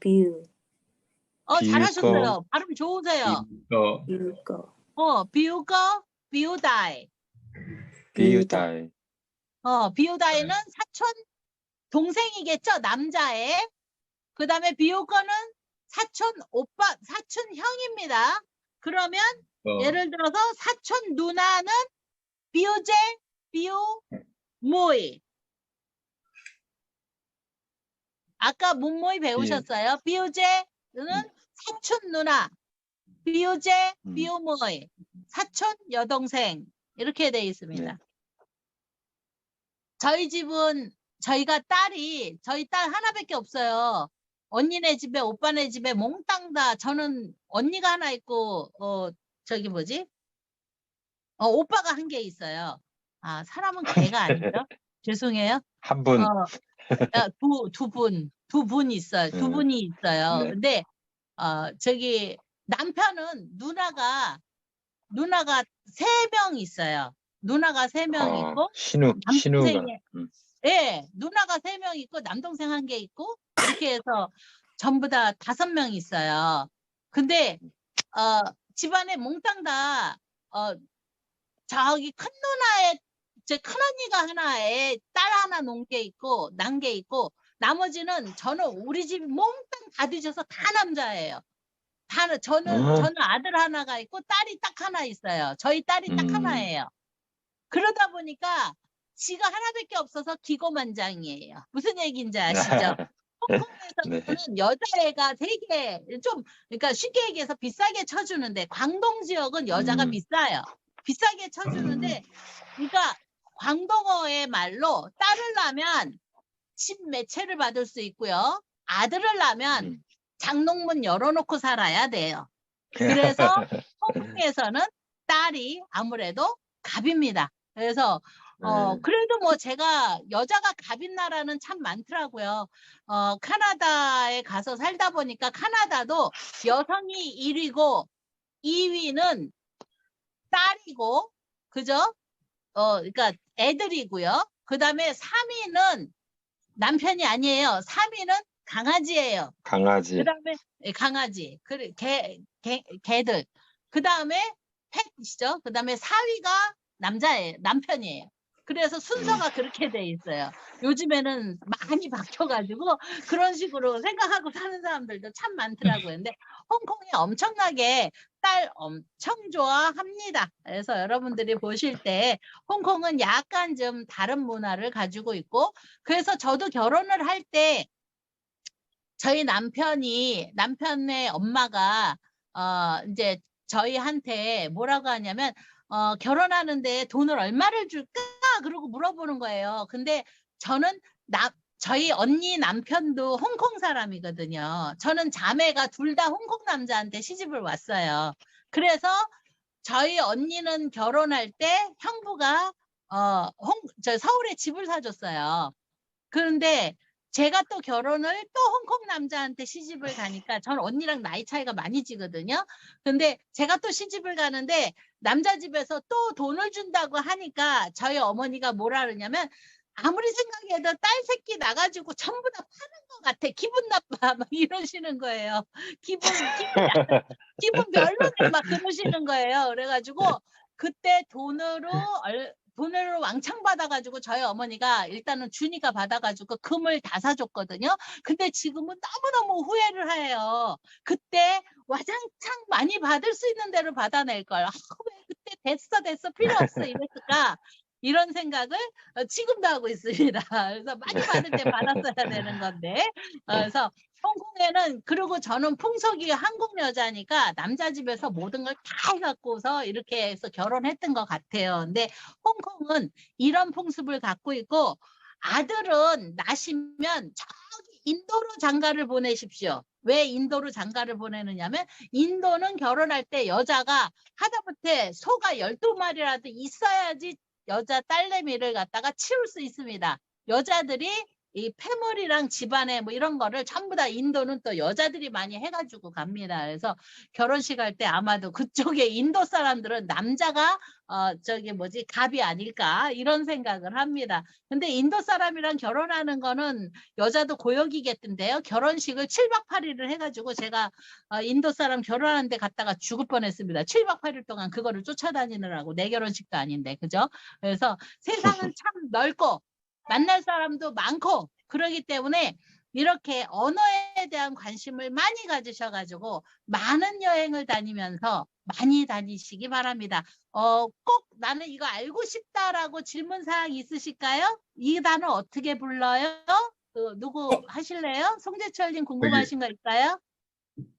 [SPEAKER 1] 잘하셨어요. 발음 좋으세요.
[SPEAKER 3] 삐우거.
[SPEAKER 1] 비우거, 비우다이.
[SPEAKER 6] 비우다이.
[SPEAKER 1] 비우다이는 사촌 동생이겠죠? 남자애. 그 다음에 비우거는 사촌 오빠, 사촌 형입니다. 그러면 예를 들어서 사촌 누나는 비우제, 비우모이. 아까 문모이 배우셨어요. 비우제는 사촌 누나, 비우제, 비우모이, 사촌 여동생 이렇게 돼 있습니다.
[SPEAKER 6] 네.
[SPEAKER 1] 저희 집은 저희 딸 하나밖에 없어요. 언니네 집에 오빠네 집에 몽땅 다 저는 언니가 하나 있고 저기 뭐지? 오빠가 한 개 있어요. 아, 사람은 개가 아니죠? 죄송해요.
[SPEAKER 6] 한 분.
[SPEAKER 1] 두 분 있어요. 두 분이 있어요.
[SPEAKER 6] 네.
[SPEAKER 1] 근데 저기 남편은 누나가 3명 있어요. 누나가 3명 있고
[SPEAKER 6] 신우가.
[SPEAKER 1] 남동생이 예, 누나가 3명 있고 남동생 1개 있고 이렇게 해서 전부 다 5명 있어요. 근데 집안에 몽땅 다 저기 큰 누나의 제 큰언니가 하나에 딸 하나 놓은 게 있고 난 게 있고 나머지는 저는 우리 집 몽땅 다 뒤져서 다 남자예요. 저는 아들 하나가 있고 딸이 딱 하나 있어요. 저희 딸이 딱 하나예요. 그러다 보니까 지가 하나밖에 없어서 기고만장이에요. 무슨 얘기인지 아시죠? 홍콩에서는 여자애가 되게 그러니까 쉽게 얘기해서 비싸게 쳐주는데 광동 지역은 여자가 비싸요. 비싸게 쳐주는데 그러니까 광동어의 말로 딸을 낳으면 집 매체를 받을 수 있고요. 아들을 낳으면 장롱문 열어놓고 살아야 돼요. 그래서 홍콩에서는 딸이 아무래도 갑입니다. 그래서 그래도 뭐 제가 여자가 갑인 나라는 참 많더라고요. 카나다에 가서 살다 보니까 카나다도 여성이 1위고 2위는 딸이고 그죠? 그러니까 애들이고요. 그 다음에 3위는 남편이 아니에요. 3위는 강아지예요.
[SPEAKER 6] 강아지.
[SPEAKER 1] 그 다음에 강아지, 개들. 그 다음에 펫이죠. 그 다음에 4위가 남편이에요. 그래서 순서가 그렇게 돼 있어요. 요즘에는 많이 바뀌어가지고 그런 식으로 생각하고 사는 사람들도 참 많더라고요. 근데 홍콩이 엄청나게 딸 엄청 좋아합니다. 그래서 여러분들이 보실 때 홍콩은 약간 좀 다른 문화를 가지고 있고 그래서 저도 결혼을 할 때 저희 남편의 엄마가 이제 저희한테 뭐라고 하냐면 결혼하는데 돈을 얼마를 줄까? 그러고 물어보는 거예요. 근데 저는 저희 언니 남편도 홍콩 사람이거든요. 저는 자매가 둘 다 홍콩 남자한테 시집을 왔어요. 그래서 저희 언니는 결혼할 때 형부가 저 서울에 집을 사줬어요. 그런데 제가 또 결혼을 또 홍콩 남자한테 시집을 가니까 저는 언니랑 나이 차이가 많이 지거든요. 근데 제가 또 시집을 가는데 남자 집에서 또 돈을 준다고 하니까 저희 어머니가 뭐라 그러냐면 아무리 생각해도 딸 새끼 나가지고 전부 다 파는 것 같아. 기분 나빠. 막 이러시는 거예요. 기분 별로네. 막 그러시는 거예요. 그래가지고 그때 돈으로 왕창 받아가지고 저희 어머니가 일단은 준이가 받아가지고 금을 다 사줬거든요. 근데 지금은 너무너무 후회를 해요. 그때 와장창 많이 받을 수 있는 대로 받아낼 걸. 왜 그때 됐어 필요 없어 이랬을까? 이런 생각을 지금도 하고 있습니다. 그래서 많이 받을 때 받았어야 되는 건데. 그래서 홍콩에는 그리고 저는 풍속이 한국 여자니까 남자 집에서 모든 걸 다 해갖고서 이렇게 해서 결혼했던 것 같아요. 근데 홍콩은 이런 풍습을 갖고 있고 아들은 낳으시면 저기 인도로 장가를 보내십시오. 왜 인도로 장가를 보내느냐면 인도는 결혼할 때 여자가 하다못해 소가 12마리라도 있어야지 여자 딸내미를 갖다가 치울 수 있습니다. 여자들이 이 패물이랑 집안에 뭐 이런 거를 전부 다 인도는 또 여자들이 많이 해가지고 갑니다. 그래서 결혼식 할 때 아마도 그쪽에 인도 사람들은 남자가 갑이 아닐까 이런 생각을 합니다. 근데 인도 사람이랑 결혼하는 거는 여자도 고역이겠던데요. 결혼식을 7박 8일을 해가지고 제가 인도 사람 결혼하는데 갔다가 죽을 뻔했습니다. 7박 8일 동안 그거를 쫓아다니느라고 내 결혼식도 아닌데 그죠? 그래서 세상은 참 넓고 만날 사람도 많고 그러기 때문에 이렇게 언어에 대한 관심을 많이 가지셔가지고 많은 여행을 다니면서 많이 다니시기 바랍니다. 꼭 나는 이거 알고 싶다라고 질문사항 있으실까요? 이 단어 어떻게 불러요? 누구 하실래요? 송재철님 궁금하신 거 있어요?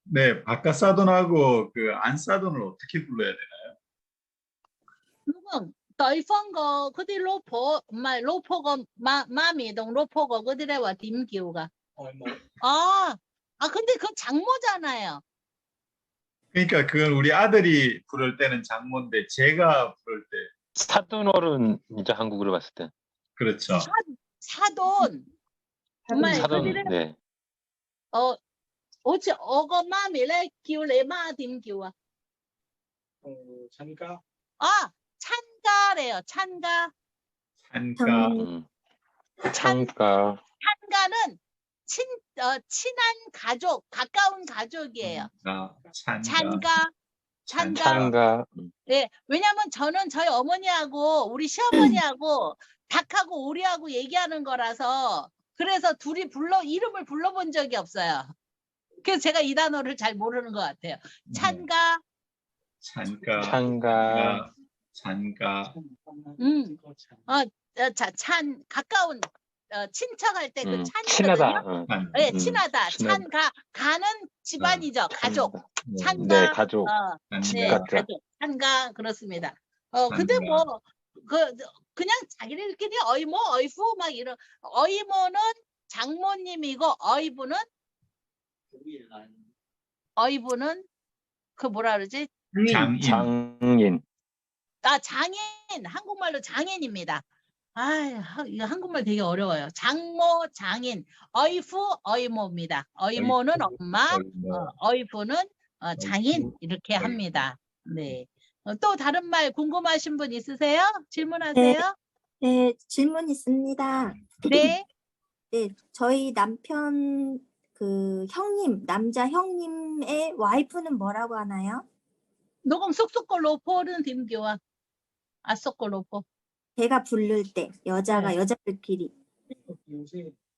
[SPEAKER 7] 네, 바깥사돈하고 그 안사돈을 어떻게 불러야 되나요?
[SPEAKER 1] 누구 對方個嗰啲老婆唔係老婆個媽咪同老婆個嗰啲咧話點叫噶？근데 그 장모잖아요.
[SPEAKER 4] 그러니까 그건 우리 아들이 부를 때는 장모인데 제가 부를 때
[SPEAKER 6] 사돈어른이죠, 한국으로 봤을 때.
[SPEAKER 4] 그렇죠.
[SPEAKER 1] 사돈. 정말
[SPEAKER 6] 사돈,
[SPEAKER 1] 그들은
[SPEAKER 6] 네.
[SPEAKER 1] 好似我個媽咪咧叫你媽點叫啊？
[SPEAKER 7] 찬가.
[SPEAKER 1] 찬가래요. 찬가.
[SPEAKER 4] 찬가.
[SPEAKER 6] 창가.
[SPEAKER 1] 찬가는 친한 가족, 가까운 가족이에요. 찬가.
[SPEAKER 6] 창가.
[SPEAKER 1] 네, 왜냐면 저는 저희 어머니하고 우리 시어머니하고 닭하고 오리하고 얘기하는 거라서 그래서 둘이 이름을 불러본 적이 없어요. 그래서 제가 이 단어를 잘 모르는 것 같아요. 찬가.
[SPEAKER 4] 찬가.
[SPEAKER 1] 가까운 친척할 때 그 찬이거든요.
[SPEAKER 6] 친하다.
[SPEAKER 1] 네, 친하다. 찬가. 가는 집안이죠. 가족. 찬가.
[SPEAKER 6] 네, 가족.
[SPEAKER 1] 네,
[SPEAKER 6] 같다.
[SPEAKER 1] 가족. 찬가 그렇습니다. 근데 뭐 그냥 자기들끼리 어이모, 어이프 막 이런 어이모는 장모님이고 어이부는 그 뭐라 그러지?
[SPEAKER 6] 장인.
[SPEAKER 1] 장인. 한국말로 장인입니다. 이거 한국말 되게 어려워요. 장모, 장인, 어이프, 어이모입니다. 어이모는 엄마, 어이프는 장인 이렇게 합니다. 네. 또 다른 말 궁금하신 분 있으세요? 질문하세요.
[SPEAKER 3] 네, 질문 있습니다.
[SPEAKER 1] 네.
[SPEAKER 3] 네, 저희 남편 그 남자 형님의 와이프는 뭐라고 하나요?
[SPEAKER 1] 녹음 쏙쏙거 로포는 딤교와 쏙거 로포.
[SPEAKER 3] 제가 부를 때 여자가 여자들끼리.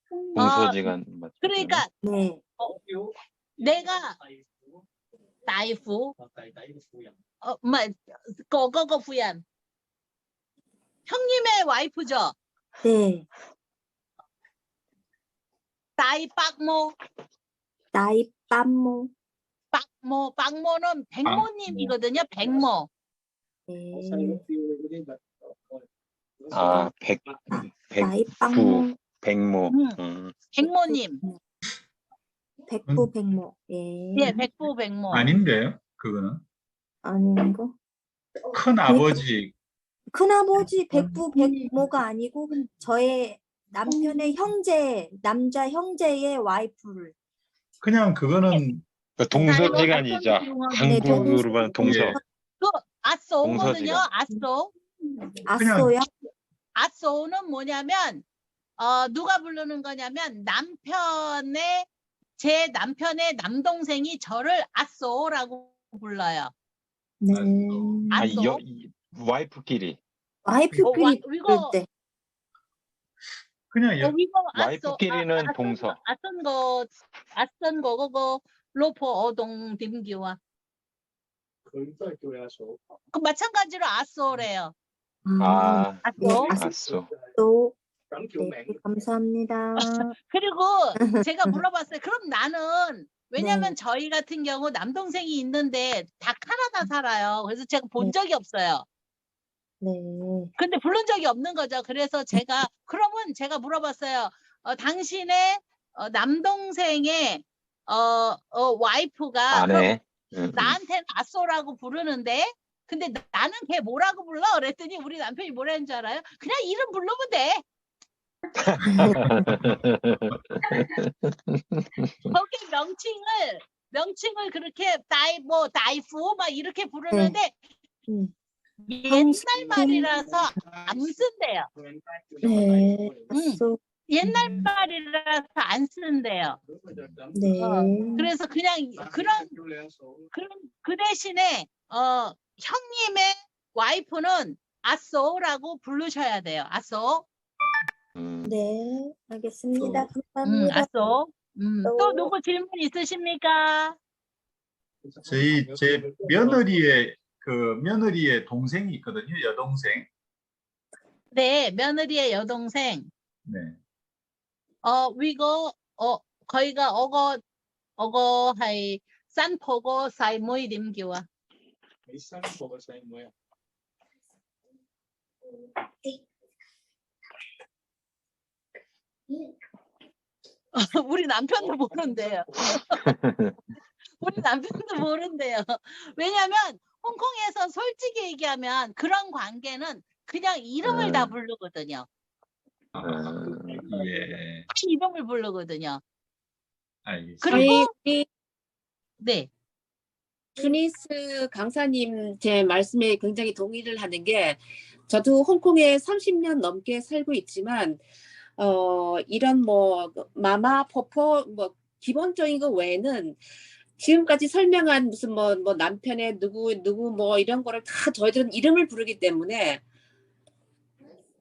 [SPEAKER 6] 공소지간 맞죠?
[SPEAKER 1] 그러니까
[SPEAKER 3] 네.
[SPEAKER 1] 내가 나이프 거거 후얀 형님의 와이프죠.
[SPEAKER 3] 네.
[SPEAKER 1] 나이 빡모.
[SPEAKER 3] 나이 빰모.
[SPEAKER 1] 빡모는 백모님이거든요. 백모.
[SPEAKER 3] 네. 나이 빰모.
[SPEAKER 6] 백모.
[SPEAKER 1] 백모님.
[SPEAKER 3] 백부 백모. 예.
[SPEAKER 1] 예, 백부 백모.
[SPEAKER 4] 아닌데요? 그거는
[SPEAKER 3] 아닌 거?
[SPEAKER 4] 큰 아버지.
[SPEAKER 3] 큰아버지 백부 백모가 아니고 저의 남편의 남자 형제의 와이프를.
[SPEAKER 4] 그냥 그거는
[SPEAKER 6] 동서지간이죠. 한국으로 보면 동서.
[SPEAKER 1] 그 아쏘거든요.
[SPEAKER 6] 동서지간.
[SPEAKER 1] 아쏘.
[SPEAKER 3] 아쏘야?
[SPEAKER 1] 아쏘는 뭐냐면 누가 부르는 거냐면 제 남편의 남동생이 저를 아쏘라고 불러요.
[SPEAKER 3] 네.
[SPEAKER 1] 아쏘.
[SPEAKER 6] 와이프끼리.
[SPEAKER 3] 와이프끼리 부를
[SPEAKER 1] 이거
[SPEAKER 3] 때.
[SPEAKER 4] 그냥
[SPEAKER 6] 와이프끼리는 동서.
[SPEAKER 1] 아쏜 거 그거 로포 어동 딤기와. 그 마찬가지로 아쏘래요. 아쏘.
[SPEAKER 6] 아쏘.
[SPEAKER 3] 또 네, 감사합니다.
[SPEAKER 1] 그리고 제가 물어봤어요. 그럼 나는 왜냐면 저희 같은 경우 남동생이 있는데 다 캐나다 살아요. 그래서 제가 본 적이 없어요.
[SPEAKER 3] 네.
[SPEAKER 1] 근데 부른 적이 없는 거죠. 그래서 그러면 제가 물어봤어요. 당신의 남동생의 와이프가
[SPEAKER 6] 아내.
[SPEAKER 1] 나한테는 아쏘라고 부르는데 근데 나는 걔 뭐라고 불러? 그랬더니 우리 남편이 뭐라는 줄 알아요? 그냥 이름 부르면 돼. 거기 명칭을 그렇게 다이프 막 이렇게 부르는데 옛날 말이라서 안 쓴대요.
[SPEAKER 3] 네.
[SPEAKER 1] 옛날 말이라서 안 쓴대요.
[SPEAKER 3] 네.
[SPEAKER 1] 그래서 그냥 그 대신에 형님의 와이프는 아쏘라고 부르셔야 돼요. 아쏘.
[SPEAKER 3] 네, 알겠습니다. 감사합니다.
[SPEAKER 1] 아쏘. 또 누구 질문 있으십니까?
[SPEAKER 4] 제 며느리의 동생이 있거든요. 여동생.
[SPEAKER 1] 네, 며느리의 여동생.
[SPEAKER 4] 네.
[SPEAKER 1] 거기가 hay san pogo sai muy dim kiwa. 우리 남편도 모른대요. 우리 남편도 모른대요. 왜냐면 홍콩에서 솔직히 얘기하면 그런 관계는 그냥 이름을 다 부르거든요.
[SPEAKER 4] 예.
[SPEAKER 1] 이름을 부르거든요.
[SPEAKER 4] 알겠습니다.
[SPEAKER 1] 그리고
[SPEAKER 5] 우리
[SPEAKER 1] 네.
[SPEAKER 5] 주니스 강사님 제 말씀에 굉장히 동의를 하는 게 저도 홍콩에 30년 넘게 살고 있지만 이런 뭐 마마 포포 뭐 기본적인 거 외에는 지금까지 설명한 무슨 뭐 남편의 누구 뭐 이런 거를 다 저희들은 이름을 부르기 때문에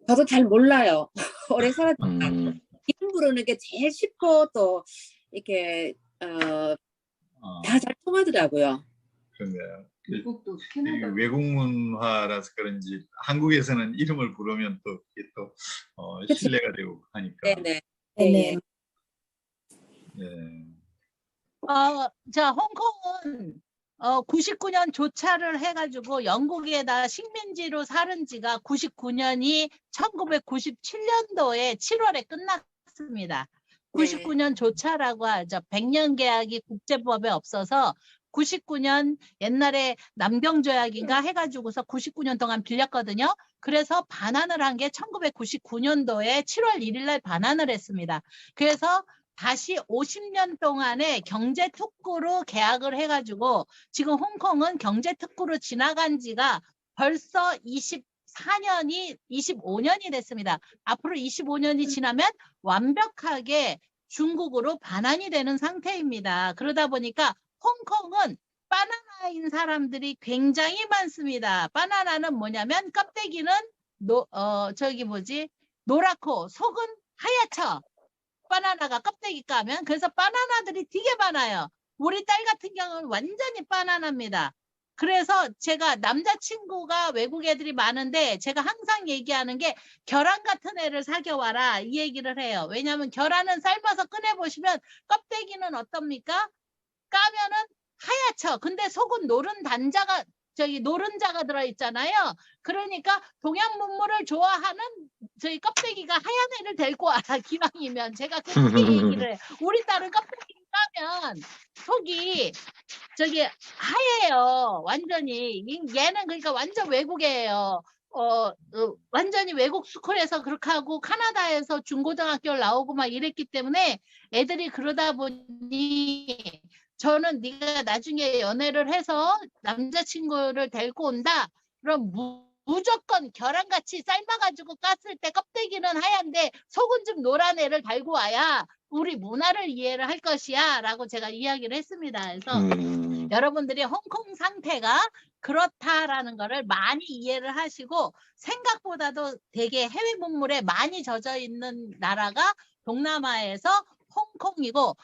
[SPEAKER 5] 저도 잘 몰라요. 오래 살았지만 이름 부르는 게 제일 쉽고 또 이렇게 다 잘 통하더라고요.
[SPEAKER 4] 그런가요?
[SPEAKER 7] 미국도
[SPEAKER 4] 외국 문화라서 그런지 한국에서는 이름을 부르면 또 이게 또 신뢰가 되고 하니까.
[SPEAKER 5] 네네.
[SPEAKER 3] 네네.
[SPEAKER 4] 예.
[SPEAKER 1] 자, 홍콩은 99년 조차를 해가지고 영국에다 식민지로 살은 지가 99년이 1997년도에 7월에 끝났습니다. 99년 조차라고 하죠. 100년 계약이 국제법에 없어서 99년 옛날에 남경조약인가 해가지고서 99년 동안 빌렸거든요. 그래서 반환을 한 게 1999년도에 7월 1일 날 반환을 했습니다. 그래서 다시 50년 동안의 경제특구로 계약을 해가지고 지금 홍콩은 경제특구로 지나간 지가 벌써 25년이 됐습니다. 앞으로 25년이 지나면 완벽하게 중국으로 반환이 되는 상태입니다. 그러다 보니까 홍콩은 바나나인 사람들이 굉장히 많습니다. 바나나는 뭐냐면 껍데기는 노랗고 속은 하얗죠. 바나나가 껍데기 까면. 그래서 바나나들이 되게 많아요. 우리 딸 같은 경우는 완전히 바나나입니다. 그래서 제가 남자친구가 외국 애들이 많은데 제가 항상 얘기하는 게 계란 같은 애를 사귀어와라 이 얘기를 해요. 왜냐하면 계란은 삶아서 꺼내보시면 껍데기는 어떻습니까? 까면은 하얗죠. 근데 속은 노른자가 들어있잖아요. 그러니까 동양 문물을 좋아하는 저희 껍데기가 하얀 애를 데리고 와라 기왕이면. 제가 그렇게 얘기를 해요. 우리 딸은 껍데기 까면 속이 하얘요. 완전히. 얘는 그러니까 완전 외국이에요. 완전히 외국 스쿨에서 그렇게 하고 카나다에서 중고등학교를 나오고 막 이랬기 때문에 애들이 그러다 보니 저는 네가 나중에 연애를 해서 남자친구를 데리고 온다. 그럼 무조건 계란같이 삶아가지고 깠을 때 껍데기는 하얀데 속은 좀 노란 애를 달고 와야 우리 문화를 이해를 할 것이야 라고 제가 이야기를 했습니다. 그래서 여러분들이 홍콩 상태가 그렇다라는 거를 많이 이해를 하시고 생각보다도 되게 해외 문물에 많이 젖어 있는 나라가 동남아에서 홍콩이고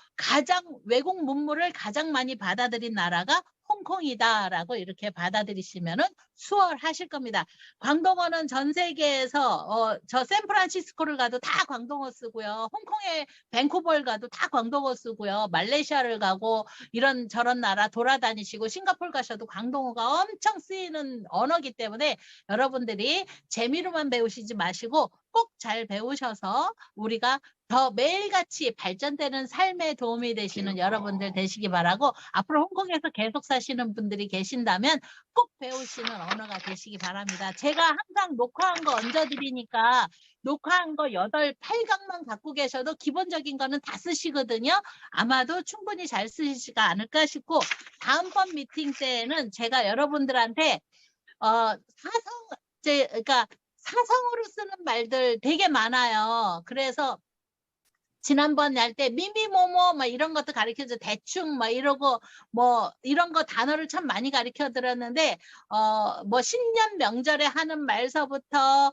[SPEAKER 1] 외국 문물을 가장 많이 받아들인 나라가 홍콩이다라고 이렇게 받아들이시면은 수월하실 겁니다. 광동어는 전 세계에서 저 샌프란시스코를 가도 다 광동어 쓰고요. 홍콩에 밴쿠버를 가도 다 광동어 쓰고요. 말레이시아를 가고 이런 저런 나라 돌아다니시고 싱가포르 가셔도 광동어가 엄청 쓰이는 언어이기 때문에 여러분들이 재미로만 배우시지 마시고 꼭 잘 배우셔서 우리가 더 매일같이 발전되는 삶에 도움이 되시는 여러분들 되시기 바라고 앞으로 홍콩에서 계속 사시는 분들이 계신다면 꼭 배우시는 언어가 되시기 바랍니다. 제가 항상 녹화한 거 얹어드리니까 녹화한 거 8강만 갖고 계셔도 기본적인 거는 다 쓰시거든요. 아마도 충분히 잘 쓰시지 않을까 싶고 다음번 미팅 때에는 제가 여러분들한테 그러니까 사성어로 쓰는 말들 되게 많아요. 그래서 지난번 할 때 미미모모 뭐 이런 것도 가르쳐줘 대충 뭐 이러고 뭐 이런 거 단어를 참 많이 가르쳐 드렸는데 뭐 신년 명절에 하는 말서부터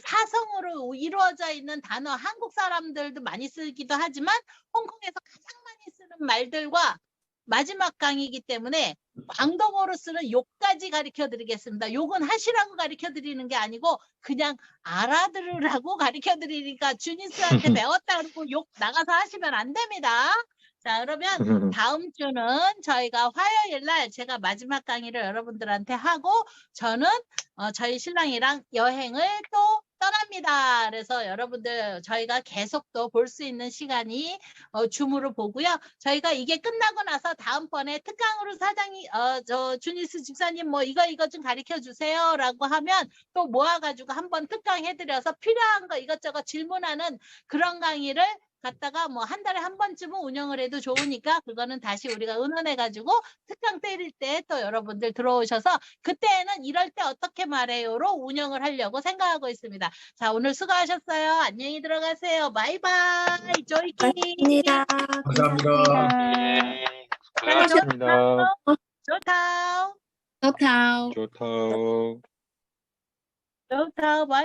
[SPEAKER 1] 사성으로 이루어져 있는 단어 한국 사람들도 많이 쓰기도 하지만 홍콩에서 가장 많이 쓰는 말들과 마지막 강의이기 때문에 광동어로 쓰는 욕까지 가르쳐 드리겠습니다. 욕은 하시라고 가르쳐 드리는 게 아니고 그냥 알아들으라고 가르쳐 드리니까 주니스한테 배웠다 그러고 욕 나가서 하시면 안 됩니다. 자, 그러면 다음 주는 저희가 화요일 날 제가 마지막 강의를 여러분들한테 하고 저는 저희 신랑이랑 여행을 또 떠납니다. 그래서 여러분들 저희가 계속 또 볼 수 있는 시간이 줌으로 보고요. 저희가 이게 끝나고 나서 다음번에 특강으로 사장이 저 주니스 집사님 뭐 이거 좀 가르쳐 주세요라고 하면 또 모아가지고 한번 특강 해드려서 필요한 거 이것저것 질문하는 그런 강의를 갖다가 뭐 한 달에 한 번쯤은 운영을 해도 좋으니까 그거는 다시 우리가 의논해가지고 특강 때릴 때 또 여러분들 들어오셔서 그때는 이럴 때 어떻게 말해요로 운영을 하려고 생각하고 있습니다. 자, 오늘 수고하셨어요. 안녕히 들어가세요. 바이바이. 조이키.
[SPEAKER 3] 고맙습니다.
[SPEAKER 4] 감사합니다.
[SPEAKER 6] 네, 고생하셨습니다.
[SPEAKER 1] 좋다.
[SPEAKER 5] 좋다.
[SPEAKER 6] 좋다.
[SPEAKER 1] 좋다. 바이.